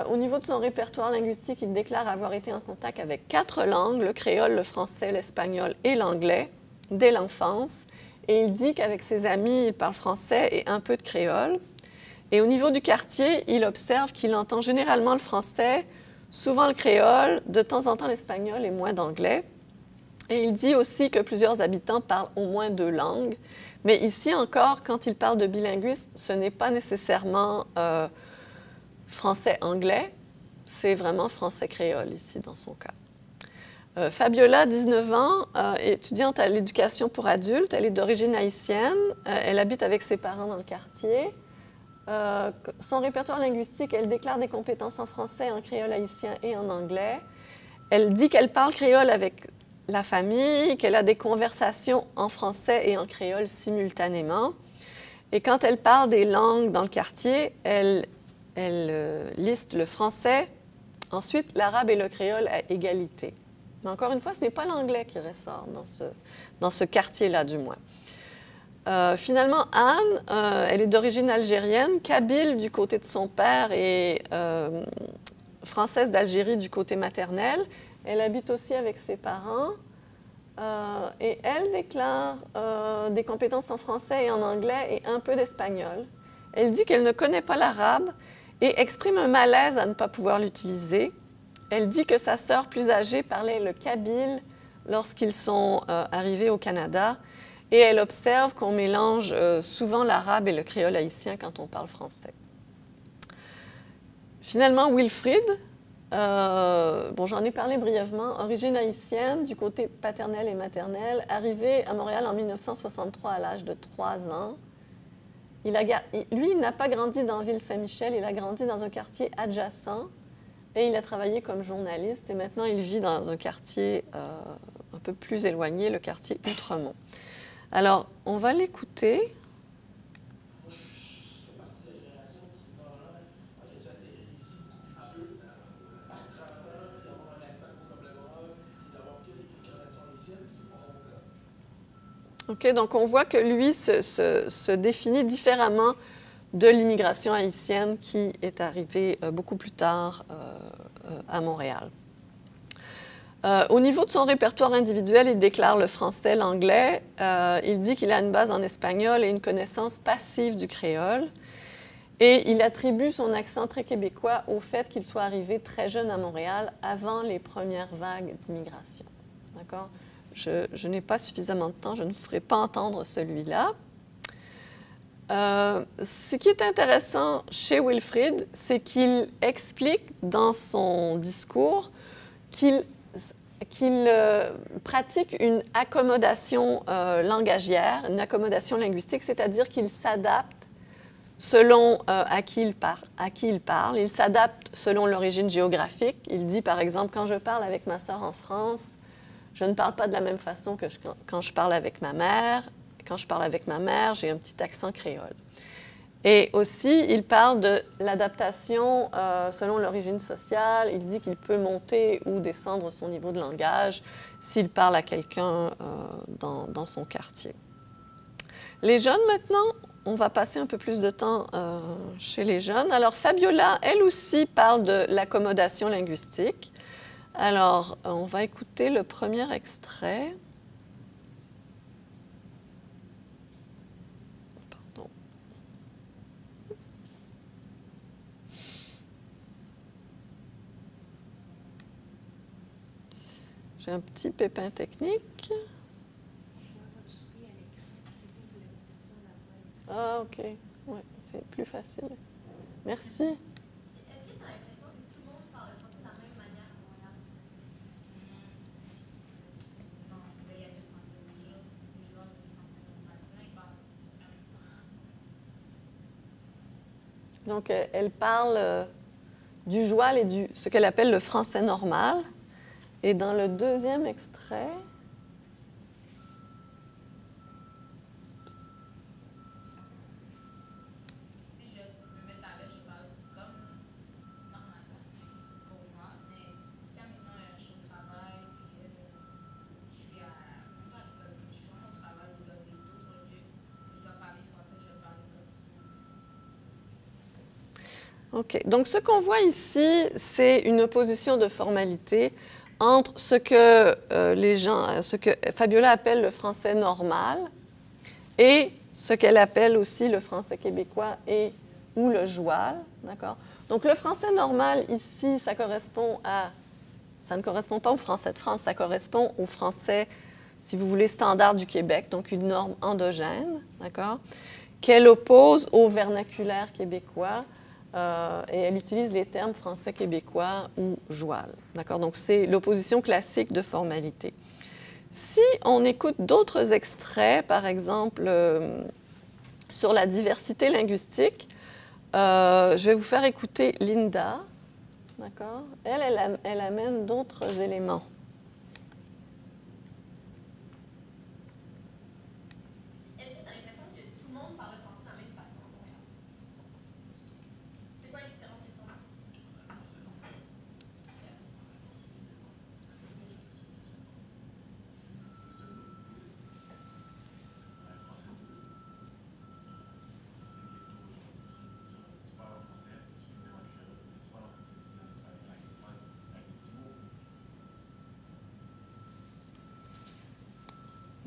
Au niveau de son répertoire linguistique, il déclare avoir été en contact avec 4 langues, le créole, le français, l'espagnol et l'anglais, dès l'enfance. Et il dit qu'avec ses amis, il parle français et un peu de créole. Et au niveau du quartier, il observe qu'il entend généralement le français, souvent le créole, de temps en temps l'espagnol et moins d'anglais. Et il dit aussi que plusieurs habitants parlent au moins 2 langues. Mais ici encore, quand il parle de bilinguisme, ce n'est pas nécessairement français-anglais, c'est vraiment français-créole ici dans son cas. Fabiola, 19 ans, étudiante à l'éducation pour adultes, elle est d'origine haïtienne, elle habite avec ses parents dans le quartier. Son répertoire linguistique, elle déclare des compétences en français, en créole haïtien et en anglais. Elle dit qu'elle parle créole avec la famille, qu'elle a des conversations en français et en créole simultanément. Et quand elle parle des langues dans le quartier, elle liste le français, ensuite l'arabe et le créole à égalité. Mais encore une fois, ce n'est pas l'anglais qui ressort dans ce quartier-là, du moins. Finalement, Anne, elle est d'origine algérienne, kabyle du côté de son père et française d'Algérie du côté maternel. Elle habite aussi avec ses parents et elle déclare des compétences en français et en anglais et un peu d'espagnol. Elle dit qu'elle ne connaît pas l'arabe et exprime un malaise à ne pas pouvoir l'utiliser. Elle dit que sa sœur plus âgée parlait le kabyle lorsqu'ils sont arrivés au Canada et elle observe qu'on mélange souvent l'arabe et le créole haïtien quand on parle français. Finalement, Wilfrid, bon, j'en ai parlé brièvement, origine haïtienne du côté paternel et maternel, arrivé à Montréal en 1963 à l'âge de 3 ans. Lui, il n'a pas grandi dans Ville-Saint-Michel, il a grandi dans un quartier adjacent et il a travaillé comme journaliste et maintenant il vit dans un quartier un peu plus éloigné, le quartier Outremont. Alors, on va l'écouter. OK, donc on voit que lui se définit différemment de l'immigration haïtienne qui est arrivée beaucoup plus tard à Montréal. Au niveau de son répertoire individuel, il déclare le français, l'anglais. Il dit qu'il a une base en espagnol et une connaissance passive du créole. Et il attribue son accent très québécois au fait qu'il soit arrivé très jeune à Montréal avant les premières vagues d'immigration. D'accord? Je n'ai pas suffisamment de temps, je ne vous ferai pas entendre celui-là. Ce qui est intéressant chez Wilfrid, c'est qu'il explique dans son discours qu'il pratique une accommodation langagière, une accommodation linguistique, c'est-à-dire qu'il s'adapte selon à qui il parle. Il s'adapte selon l'origine géographique. Il dit, par exemple, quand je parle avec ma sœur en France, je ne parle pas de la même façon que quand je parle avec ma mère. Quand je parle avec ma mère, j'ai un petit accent créole. Et aussi, il parle de l'adaptation selon l'origine sociale. Il dit qu'il peut monter ou descendre son niveau de langage s'il parle à quelqu'un dans son quartier. Les jeunes, maintenant, on va passer un peu plus de temps chez les jeunes. Alors, Fabiola, elle aussi, parle de l'accommodation linguistique. Alors, on va écouter le premier extrait. Pardon. J'ai un petit pépin technique. Ah, OK. Oui, c'est plus facile. Merci. Donc, elle parle du joual et du ce qu'elle appelle le français normal. Et dans le deuxième extrait, Si je me mets à l'aise, je parle comme normalement pour moi, mais si maintenant je suis au travail, puis je suis vraiment au travail ou dans d'autres lieux, je dois parler français, je vais parler comme tout le monde. OK. Donc, ce qu'on voit ici, c'est une opposition de formalité entre ce que ce que Fabiola appelle le français normal et ce qu'elle appelle aussi le français québécois ou le joual, d'accord? Donc, le français normal, ici, ça ne correspond pas au français de France, ça correspond au français, si vous voulez, standard du Québec, donc une norme endogène, d'accord? Qu'elle oppose au vernaculaire québécois, et elle utilise les termes français québécois ou joual. D'accord? Donc, c'est l'opposition classique de formalité. Si on écoute d'autres extraits, par exemple, sur la diversité linguistique, je vais vous faire écouter Linda. d'accord? Elle amène d'autres éléments. Est-ce que tu as l'impression que tout le monde parle français de la même façon à Montréal? C'est quoi la différence qu'ils sont là?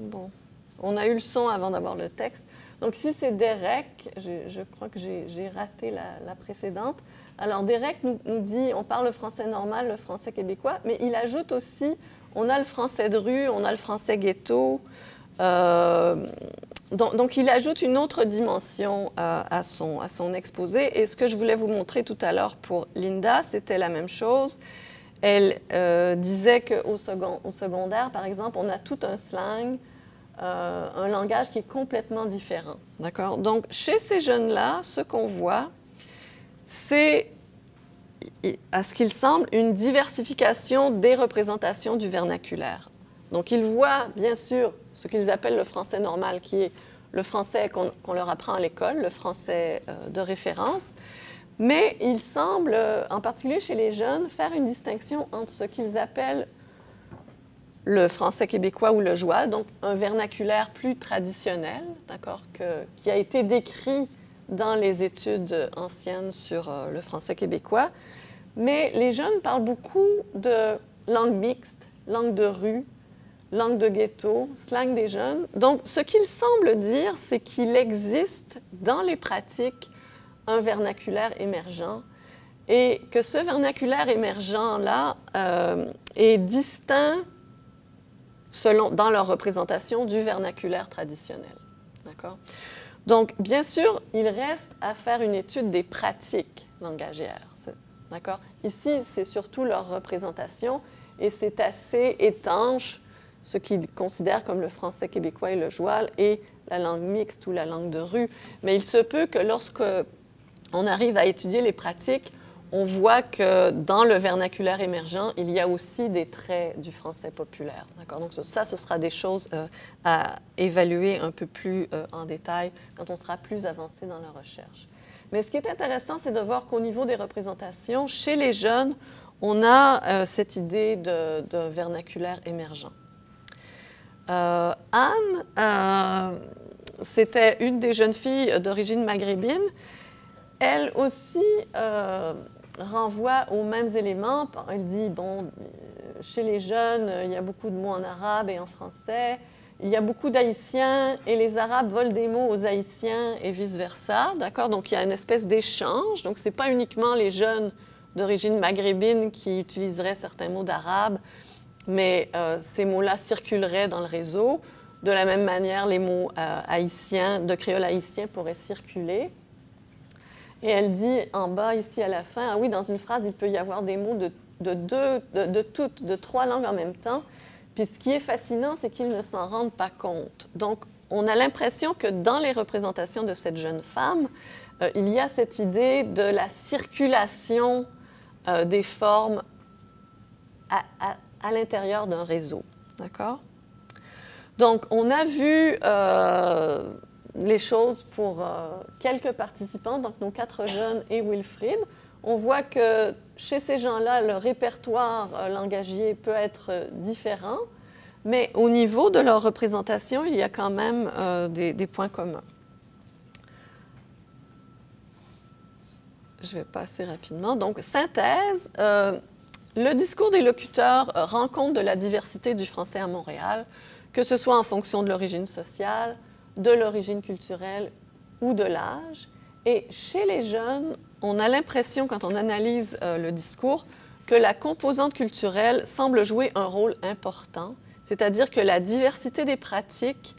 Bon, on a eu le son avant d'avoir le texte. Donc ici, c'est Derek. Je crois que j'ai raté la précédente. Alors, Derek nous dit, on parle le français normal, le français québécois, mais il ajoute aussi, on a le français de rue, on a le français ghetto. Donc, il ajoute une autre dimension à son exposé. Et ce que je voulais vous montrer tout à l'heure pour Linda, c'était la même chose. Elle disait qu'au secondaire, par exemple, on a tout un slang, un langage qui est complètement différent. D'accord? Donc, chez ces jeunes-là, ce qu'on voit, c'est, à ce qu'il semble, une diversification des représentations du vernaculaire. Donc, ils voient, bien sûr, ce qu'ils appellent le français normal, qui est le français qu'on leur apprend à l'école, le français de référence. Mais ils semblent, en particulier chez les jeunes, faire une distinction entre ce qu'ils appellent le français québécois ou le joual, donc un vernaculaire plus traditionnel, d'accord, qui a été décrit dans les études anciennes sur le français québécois. Mais les jeunes parlent beaucoup de langue mixte, langue de rue, langue de ghetto, slang des jeunes. Donc, ce qu'ils semblent dire, c'est qu'il existe dans les pratiques un vernaculaire émergent et que ce vernaculaire émergent-là est distinct dans leur représentation du vernaculaire traditionnel. D'accord? Donc, bien sûr, il reste à faire une étude des pratiques langagières. D'accord? Ici, c'est surtout leur représentation et c'est assez étanche, ce qu'ils considèrent comme le français québécois et le joual et la langue mixte ou la langue de rue. Mais il se peut que lorsque on arrive à étudier les pratiques, on voit que dans le vernaculaire émergent, il y a aussi des traits du français populaire. D'accord? Donc ça, ce sera des choses à évaluer un peu plus en détail quand on sera plus avancé dans la recherche. Mais ce qui est intéressant, c'est de voir qu'au niveau des représentations, chez les jeunes, on a cette idée d'un vernaculaire émergent. Anne, c'était une des jeunes filles d'origine maghrébine. Elle aussi renvoie aux mêmes éléments. Elle dit, bon, chez les jeunes, il y a beaucoup de mots en arabe et en français. Il y a beaucoup d'Haïtiens et les Arabes volent des mots aux Haïtiens et vice-versa. D'accord? Donc, il y a une espèce d'échange. Donc, ce n'est pas uniquement les jeunes d'origine maghrébine qui utiliseraient certains mots d'arabe, mais ces mots-là circuleraient dans le réseau. De la même manière, les mots haïtiens, de créole haïtien pourraient circuler. Et elle dit en bas, ici à la fin, ah oui, dans une phrase, il peut y avoir des mots de trois langues en même temps. Puis ce qui est fascinant, c'est qu'ils ne s'en rendent pas compte. Donc, on a l'impression que dans les représentations de cette jeune femme, il y a cette idée de la circulation des formes à l'intérieur d'un réseau. D'accord? Donc, on a vu les choses pour quelques participants, donc nos 4 jeunes et Wilfrid. On voit que chez ces gens-là, le répertoire langagier peut être différent, mais au niveau de leur représentation, il y a quand même des points communs. Je vais passer rapidement. Donc, synthèse. Le discours des locuteurs rend compte de la diversité du français à Montréal, que ce soit en fonction de l'origine sociale, de l'origine culturelle ou de l'âge. Et chez les jeunes, on a l'impression, quand on analyse le discours, que la composante culturelle semble jouer un rôle important, c'est-à-dire que la diversité des pratiques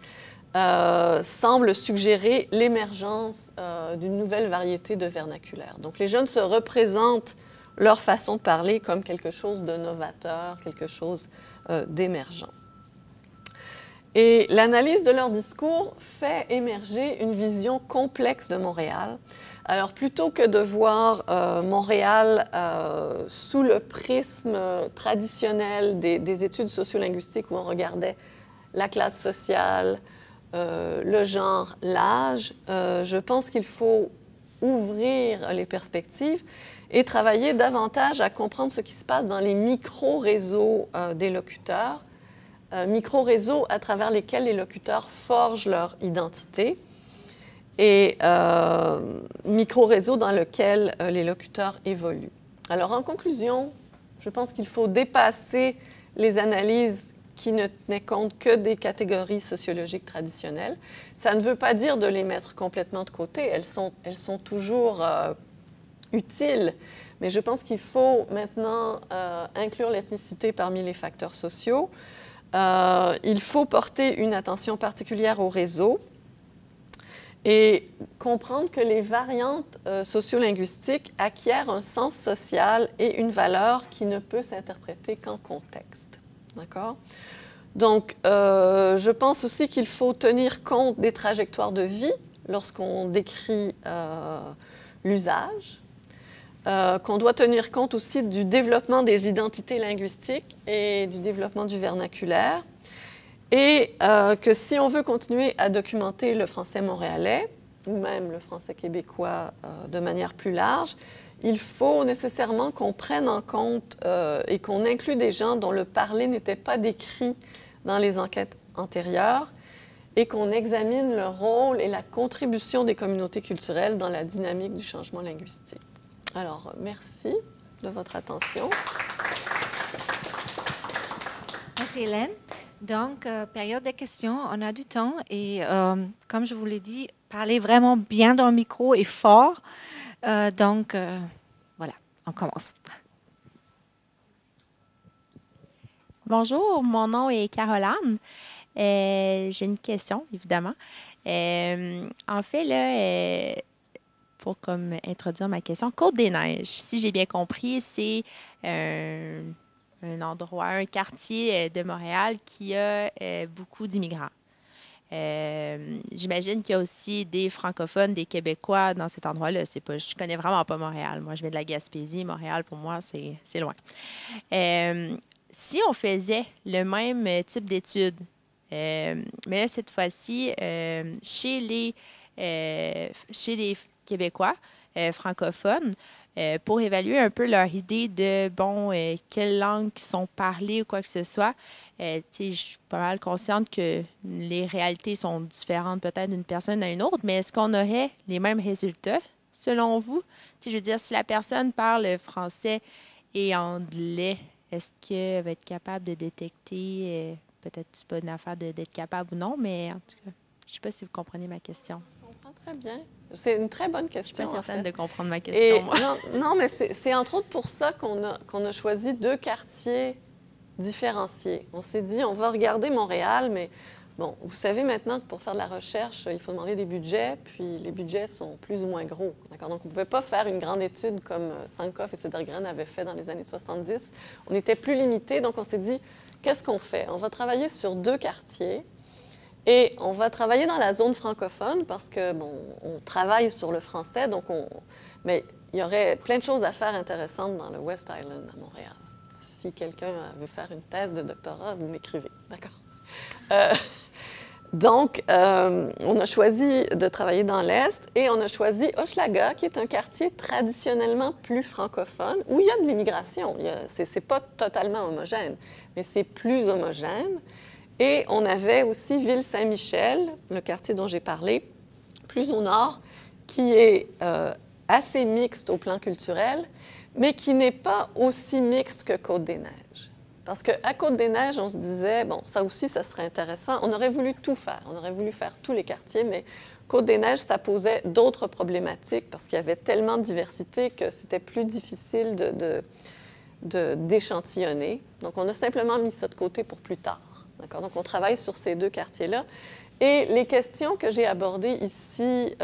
semble suggérer l'émergence d'une nouvelle variété de vernaculaire. Donc, les jeunes se représentent leur façon de parler comme quelque chose de novateur, quelque chose d'émergent. Et l'analyse de leur discours fait émerger une vision complexe de Montréal. Alors, plutôt que de voir Montréal sous le prisme traditionnel des études sociolinguistiques où on regardait la classe sociale, le genre, l'âge, je pense qu'il faut ouvrir les perspectives et travailler davantage à comprendre ce qui se passe dans les micro-réseaux des locuteurs, micro-réseaux à travers lesquels les locuteurs forgent leur identité et micro-réseaux dans lesquels les locuteurs évoluent. Alors, en conclusion, je pense qu'il faut dépasser les analyses qui ne tenaient compte que des catégories sociologiques traditionnelles. Ça ne veut pas dire de les mettre complètement de côté. Elles sont toujours utiles, mais je pense qu'il faut maintenant inclure l'ethnicité parmi les facteurs sociaux. Il faut porter une attention particulière au réseau et comprendre que les variantes sociolinguistiques acquièrent un sens social et une valeur qui ne peut s'interpréter qu'en contexte. D'accord? Donc, je pense aussi qu'il faut tenir compte des trajectoires de vie lorsqu'on décrit l'usage, qu'on doit tenir compte aussi du développement des identités linguistiques et du développement du vernaculaire, et que si on veut continuer à documenter le français montréalais, ou même le français québécois de manière plus large, il faut nécessairement qu'on prenne en compte et qu'on inclue des gens dont le parler n'était pas décrit dans les enquêtes antérieures et qu'on examine le rôle et la contribution des communautés culturelles dans la dynamique du changement linguistique. Alors, merci de votre attention. Merci Hélène. Donc, période de questions, on a du temps et comme je vous l'ai dit, parlez vraiment bien dans le micro et fort. Donc, voilà, on commence. Bonjour, mon nom est Caroline. J'ai une question, évidemment. En fait, là, pour comme introduire ma question, Côte-des-Neiges, si j'ai bien compris, c'est un endroit, un quartier de Montréal qui a beaucoup d'immigrants. J'imagine qu'il y a aussi des francophones, des Québécois dans cet endroit-là. Je connais vraiment pas Montréal. Moi, je viens de la Gaspésie. Montréal, pour moi, c'est loin. Si on faisait le même type d'études, mais là, cette fois-ci, chez les Québécois francophones, pour évaluer un peu leur idée de, quelles langues qui sont parlées ou quoi que ce soit, je suis pas mal consciente que les réalités sont différentes peut-être d'une personne à une autre, mais est-ce qu'on aurait les mêmes résultats, selon vous? Je veux dire, si la personne parle français et anglais, est-ce qu'elle va être capable de détecter, peut-être c'est pas une affaire d'être capable ou non, mais en tout cas, je ne sais pas si vous comprenez ma question. Je comprends très bien. C'est une très bonne question. Je ne suis pas certaine de comprendre ma question, Et moi. non, mais c'est entre autres pour ça qu'on a choisi 2 quartiers différenciés. On s'est dit, on va regarder Montréal, mais bon, vous savez maintenant que pour faire de la recherche, il faut demander des budgets, puis les budgets sont plus ou moins gros. D'accord? Donc, on ne pouvait pas faire une grande étude comme Sankoff et Cedergren avaient fait dans les années 70. On était plus limité, donc on s'est dit, qu'est-ce qu'on fait? On va travailler sur 2 quartiers. Et on va travailler dans la zone francophone parce que, on travaille sur le français, mais il y aurait plein de choses à faire intéressantes dans le West Island à Montréal. Si quelqu'un veut faire une thèse de doctorat, vous m'écrivez, d'accord? Donc, on a choisi de travailler dans l'Est et on a choisi Hochelaga, qui est un quartier traditionnellement plus francophone, où il y a de l'immigration. C'est pas totalement homogène, mais c'est plus homogène. Et on avait aussi Ville-Saint-Michel, le quartier dont j'ai parlé, plus au nord, qui est assez mixte au plan culturel, mais qui n'est pas aussi mixte que Côte-des-Neiges. Parce qu'à Côte-des-Neiges, on se disait, ça aussi, ça serait intéressant. On aurait voulu tout faire. On aurait voulu faire tous les quartiers, mais Côte-des-Neiges, ça posait d'autres problématiques parce qu'il y avait tellement de diversité que c'était plus difficile d'échantillonner. Donc, on a simplement mis ça de côté pour plus tard. D'accord? Donc, on travaille sur ces 2 quartiers-là. Et les questions que j'ai abordées ici,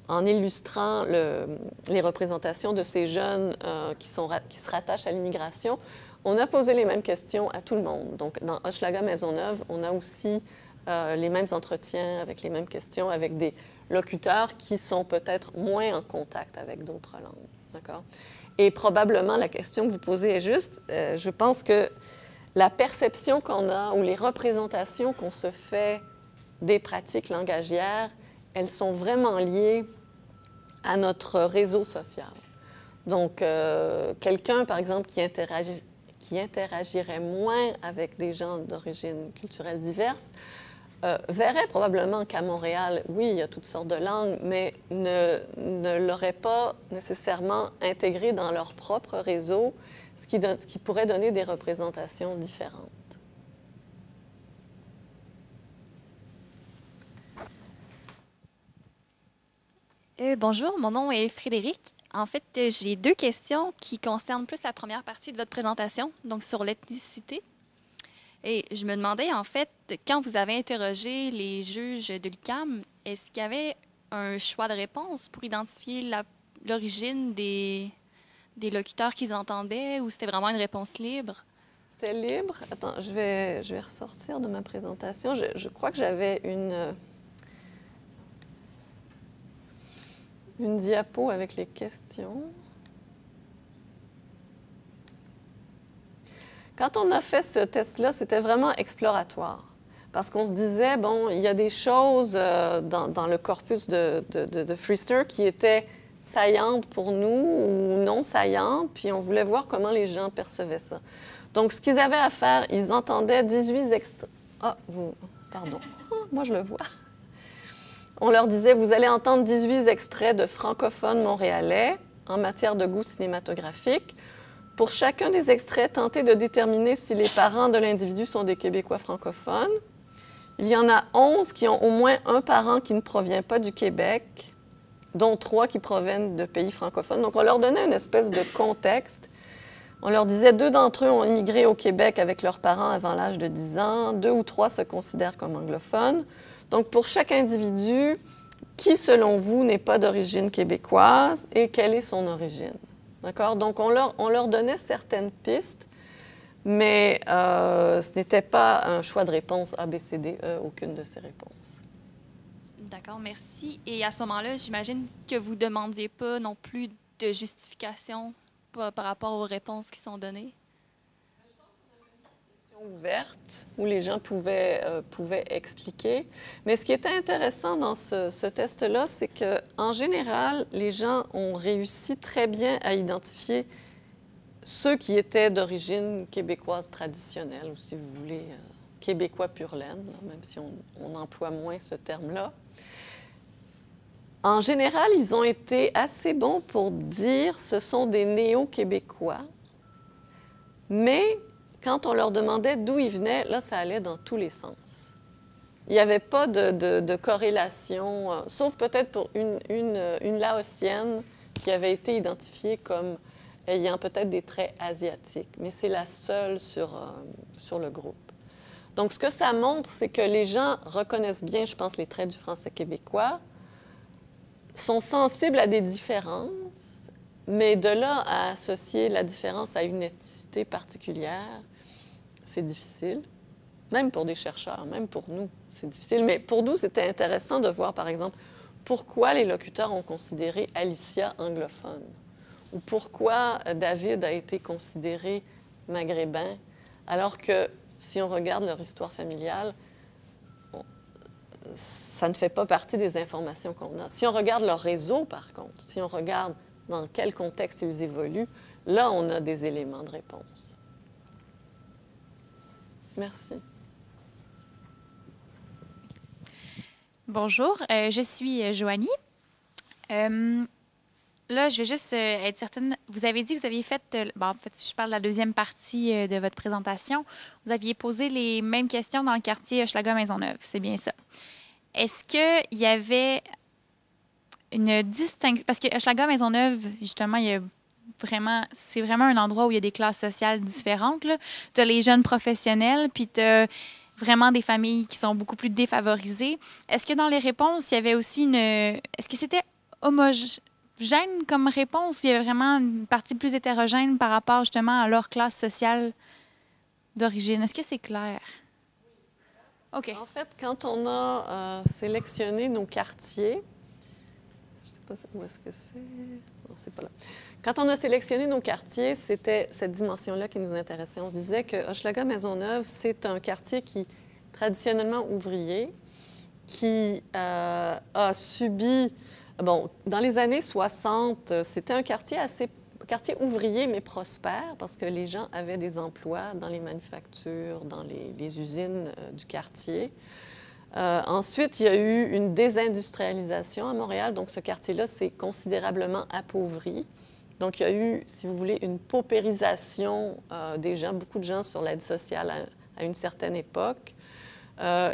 en illustrant les représentations de ces jeunes qui se rattachent à l'immigration, on a posé les mêmes questions à tout le monde. Donc, dans Hochelaga Maisonneuve, on a aussi les mêmes entretiens, avec les mêmes questions, avec des locuteurs qui sont peut-être moins en contact avec d'autres langues. D'accord? Et probablement, la question que vous posez est juste. Je pense que la perception qu'on a ou les représentations qu'on se fait des pratiques langagières, elles sont vraiment liées à notre réseau social. Donc, quelqu'un, par exemple, qui interagirait moins avec des gens d'origine culturelle diverse, verrait probablement qu'à Montréal, oui, il y a toutes sortes de langues, mais ne l'aurait pas nécessairement intégré dans leur propre réseau, ce qui pourrait donner des représentations différentes. Bonjour, mon nom est Frédéric. En fait, j'ai deux questions qui concernent plus la première partie de votre présentation, donc sur l'ethnicité. Et je me demandais, en fait, quand vous avez interrogé les juges de l'UQAM, est-ce qu'il y avait un choix de réponse pour identifier l'origine des locuteurs qu'ils entendaient ou c'était vraiment une réponse libre? C'était libre. Attends, je vais ressortir de ma présentation. Je crois que j'avais une diapo avec les questions. Quand on a fait ce test-là, c'était vraiment exploratoire. Parce qu'on se disait, bon, il y a des choses dans le corpus de Feaster qui étaient saillantes pour nous ou non saillantes, puis on voulait voir comment les gens percevaient ça. Donc, ce qu'ils avaient à faire, ils entendaient 18 extraits. Ah, pardon. Moi, je le vois. On leur disait, vous allez entendre 18 extraits de francophones montréalais en matière de goût cinématographique. Pour chacun des extraits, tentez de déterminer si les parents de l'individu sont des Québécois francophones. Il y en a 11 qui ont au moins un parent qui ne provient pas du Québec, dont 3 qui proviennent de pays francophones. Donc, on leur donnait une espèce de contexte. On leur disait 2 d'entre eux ont immigré au Québec avec leurs parents avant l'âge de 10 ans, 2 ou 3 se considèrent comme anglophones. Donc, pour chaque individu, qui, selon vous, n'est pas d'origine québécoise et quelle est son origine? D'accord? Donc, on leur donnait certaines pistes, mais ce n'était pas un choix de réponse A, B, C, D, E, aucune de ces réponses. D'accord, merci. Et à ce moment-là, j'imagine que vous ne demandiez pas non plus de justification par rapport aux réponses qui sont données? Ouverte, où les gens pouvaient expliquer. Mais ce qui était intéressant dans ce test-là, c'est qu'en général, les gens ont réussi très bien à identifier ceux qui étaient d'origine québécoise traditionnelle, ou si vous voulez, québécois pur laine, même si on emploie moins ce terme-là. En général, ils ont été assez bons pour dire ce sont des néo-québécois, mais quand on leur demandait d'où ils venaient, là, ça allait dans tous les sens. Il n'y avait pas de corrélation, sauf peut-être pour une Laotienne qui avait été identifiée comme ayant peut-être des traits asiatiques, mais c'est la seule sur le groupe. Donc, ce que ça montre, c'est que les gens reconnaissent bien, je pense, les traits du français québécois, sont sensibles à des différences, mais de là à associer la différence à une ethnicité particulière, c'est difficile. Même pour des chercheurs, même pour nous, c'est difficile. Mais pour nous, c'était intéressant de voir, par exemple, pourquoi les locuteurs ont considéré Alicia anglophone ou pourquoi David a été considéré maghrébin, alors que si on regarde leur histoire familiale, ça ne fait pas partie des informations qu'on a. Si on regarde leur réseau, par contre, si on regarde dans quel contexte ils évoluent, là, on a des éléments de réponse. Merci. Bonjour, je suis Joanie. Là, je vais juste être certaine. Vous avez dit que vous aviez fait, en fait, je parle de la deuxième partie de votre présentation. Vous aviez posé les mêmes questions dans le quartier Hochelaga-Maisonneuve. C'est bien ça. Est-ce qu'il y avait une distinction? Parce que Hochelaga-Maisonneuve, justement, c'est vraiment un endroit où il y a des classes sociales différentes. Tu as les jeunes professionnels, puis tu as vraiment des familles qui sont beaucoup plus défavorisées. Est-ce que dans les réponses, il y avait aussi Est-ce que c'était homogène comme réponse ou il y avait vraiment une partie plus hétérogène par rapport justement à leur classe sociale d'origine? Est-ce que c'est clair? OK. En fait, quand on a sélectionné nos quartiers, je ne sais pas où est-ce que c'est. Non, c'est pas là. Quand on a sélectionné nos quartiers, c'était cette dimension-là qui nous intéressait. On se disait que Hochelaga-Maisonneuve, c'est un quartier qui est traditionnellement ouvrier, qui a subi... Bon, dans les années 60, c'était un quartier ouvrier, mais prospère, parce que les gens avaient des emplois dans les manufactures, dans les usines du quartier. Ensuite, il y a eu une désindustrialisation à Montréal, donc ce quartier-là s'est considérablement appauvri. Donc, il y a eu, si vous voulez, une paupérisation des gens, beaucoup de gens sur l'aide sociale à une certaine époque.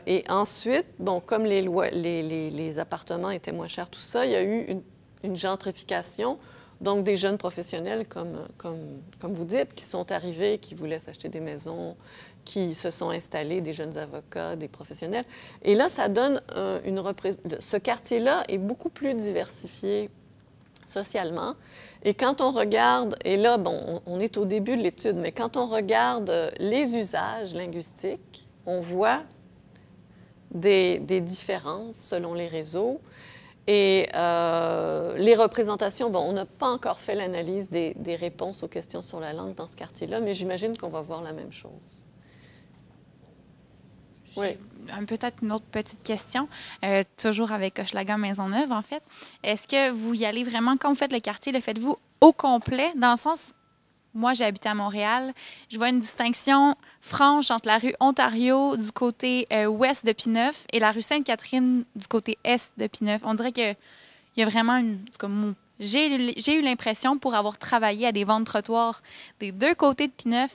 Et ensuite, bon, comme les appartements étaient moins chers, tout ça, il y a eu une gentrification. Donc, des jeunes professionnels, comme vous dites, qui sont arrivés, qui voulaient s'acheter des maisons, qui se sont installés, des jeunes avocats, des professionnels. Et là, ça donne ce quartier-là est beaucoup plus diversifié socialement. Et quand on regarde, et là, bon, on est au début de l'étude, mais quand on regarde les usages linguistiques, on voit des différences selon les réseaux. Et les représentations, bon, on n'a pas encore fait l'analyse des réponses aux questions sur la langue dans ce quartier-là, mais j'imagine qu'on va voir la même chose. Oui. Peut-être une autre petite question, toujours avec Hochelaga Maisonneuve, en fait. Est-ce que vous y allez vraiment, quand vous faites le quartier, le faites-vous au complet, dans le sens, moi, j'ai habité à Montréal, je vois une distinction franche entre la rue Ontario du côté ouest de P9 et la rue Sainte-Catherine du côté est de P9. On dirait qu'il y a vraiment j'ai eu l'impression, pour avoir travaillé à des ventes trottoirs des deux côtés de P9,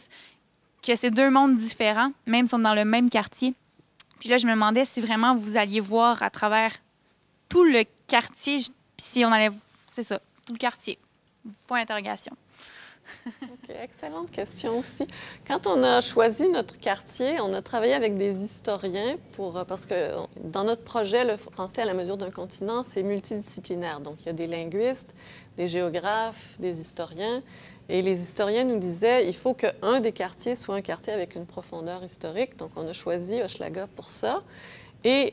que c'est deux mondes différents, même si on est dans le même quartier. Puis là, je me demandais si vraiment vous alliez voir à travers tout le quartier, puis si on allait... C'est ça, tout le quartier. Point d'interrogation. OK, excellente question aussi. Quand on a choisi notre quartier, on a travaillé avec des historiens parce que dans notre projet, le français à la mesure d'un continent, c'est multidisciplinaire. Donc, il y a des linguistes, des géographes, des historiens. Et les historiens nous disaient il faut qu'un des quartiers soit un quartier avec une profondeur historique. Donc, on a choisi Hochelaga pour ça. Et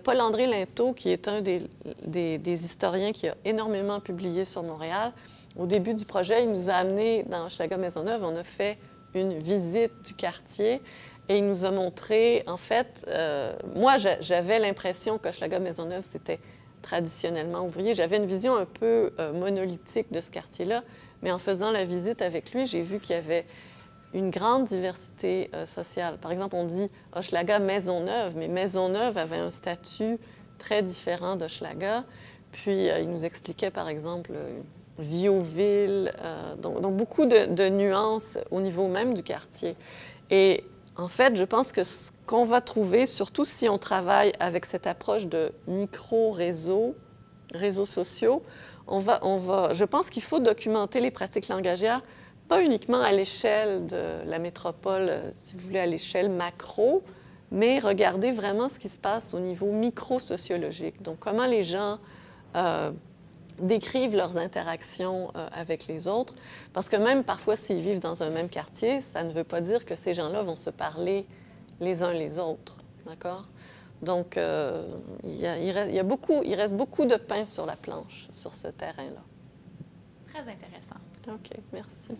Paul-André Linteau, qui est un des historiens qui a énormément publié sur Montréal, au début du projet, il nous a amenés dans Hochelaga-Maisonneuve. On a fait une visite du quartier et il nous a montré, en fait, moi, j'avais l'impression qu'Hochelaga-Maisonneuve, c'était traditionnellement ouvrier. J'avais une vision un peu monolithique de ce quartier-là, mais en faisant la visite avec lui, j'ai vu qu'il y avait une grande diversité sociale. Par exemple, on dit Hochelaga-Maisonneuve, mais Maisonneuve avait un statut très différent d'Hochelaga. Puis, il nous expliquait, par exemple, vie aux villes, donc beaucoup de nuances au niveau même du quartier. Et en fait, je pense que ce qu'on va trouver, surtout si on travaille avec cette approche de micro-réseaux, réseaux sociaux, je pense qu'il faut documenter les pratiques langagières, pas uniquement à l'échelle de la métropole, si vous voulez, à l'échelle macro, mais regarder vraiment ce qui se passe au niveau micro-sociologique. Donc, comment les gens décrivent leurs interactions avec les autres. Parce que même parfois, s'ils vivent dans un même quartier, ça ne veut pas dire que ces gens-là vont se parler les uns les autres. D'accord? Donc, il reste beaucoup de pain sur la planche sur ce terrain-là. Très intéressant. OK, merci.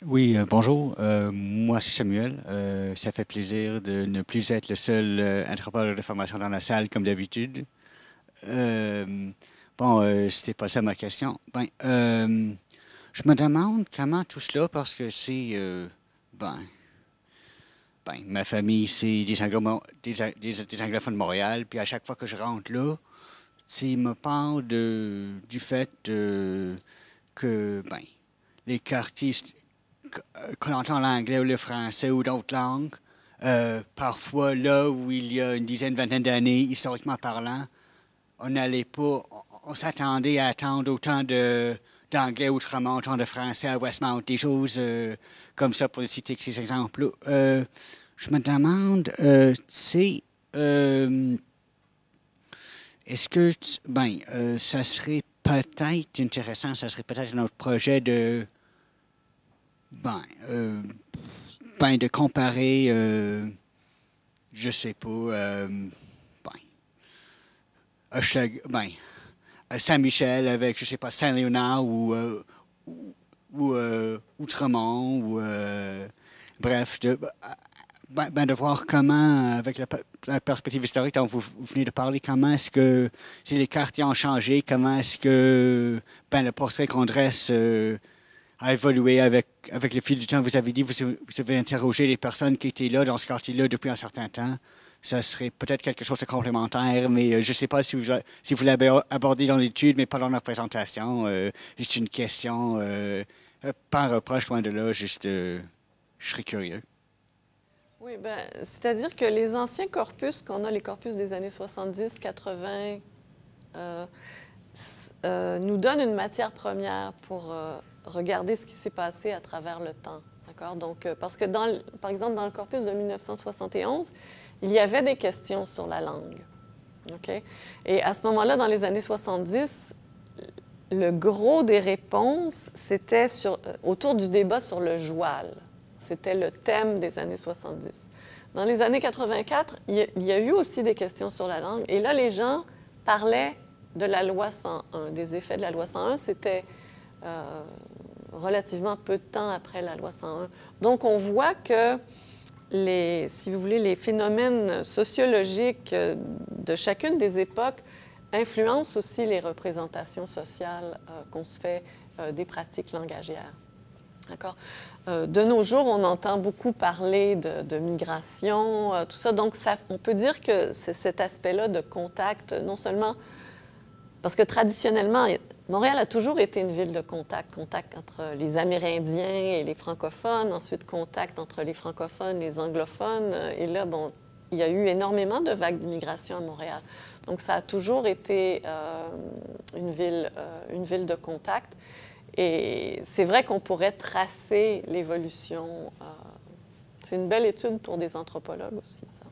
Oui, bonjour. Moi, c'est Samuel. Ça fait plaisir de ne plus être le seul anthropologue de formation dans la salle, comme d'habitude. C'était pas ça ma question. Je me demande comment tout cela, parce que c'est... ma famille, c'est des anglophones de Montréal, puis à chaque fois que je rentre là, il me parle du fait que, les quartiers... qu'on entend l'anglais ou le français ou d'autres langues, parfois là où il y a une dizaine, vingtaine d'années, historiquement parlant, on s'attendait à attendre autant d'anglais outre-Mont, autant de français à Westmount, des choses comme ça pour citer ces exemples-là. Je me demande, est-ce que, ça serait peut-être intéressant, ça serait peut-être notre projet de De comparer, je sais pas, Saint-Michel avec, je sais pas, Saint-Léonard ou Outremont, ou bref, de voir comment, avec la perspective historique dont vous venez de parler, comment est-ce que, si les quartiers ont changé, comment est-ce que le portrait qu'on dresse a évolué avec le fil du temps. Vous avez dit, vous avez interrogé les personnes qui étaient là, dans ce quartier-là, depuis un certain temps. Ça serait peut-être quelque chose de complémentaire, mais je ne sais pas si vous l'avez abordé dans l'étude, mais pas dans la présentation. Juste une question, pas un reproche, loin de là, juste, je serais curieux. Oui, c'est-à-dire que les anciens corpus qu'on a, les corpus des années 70, 80, nous donnent une matière première pour regarder ce qui s'est passé à travers le temps. D'accord? Donc, parce que, par exemple, dans le corpus de 1971, il y avait des questions sur la langue. Okay? Et à ce moment-là, dans les années 70, le gros des réponses, c'était autour du débat sur le joual. C'était le thème des années 70. Dans les années 84, il y a eu aussi des questions sur la langue. Et là, les gens parlaient de la loi 101, des effets de la loi 101. C'était relativement peu de temps après la loi 101. Donc, on voit que si vous voulez, les phénomènes sociologiques de chacune des époques influencent aussi les représentations sociales qu'on se fait des pratiques langagières. D'accord? De nos jours, on entend beaucoup parler de migration, tout ça. Donc, on peut dire que c'est cet aspect-là de contact, non seulement parce que traditionnellement, Montréal a toujours été une ville de contact entre les Amérindiens et les francophones, ensuite contact entre les francophones, les anglophones. Et là, bon, il y a eu énormément de vagues d'immigration à Montréal. Donc, ça a toujours été une ville de contact. Et c'est vrai qu'on pourrait tracer l'évolution. C'est une belle étude pour des anthropologues aussi, ça.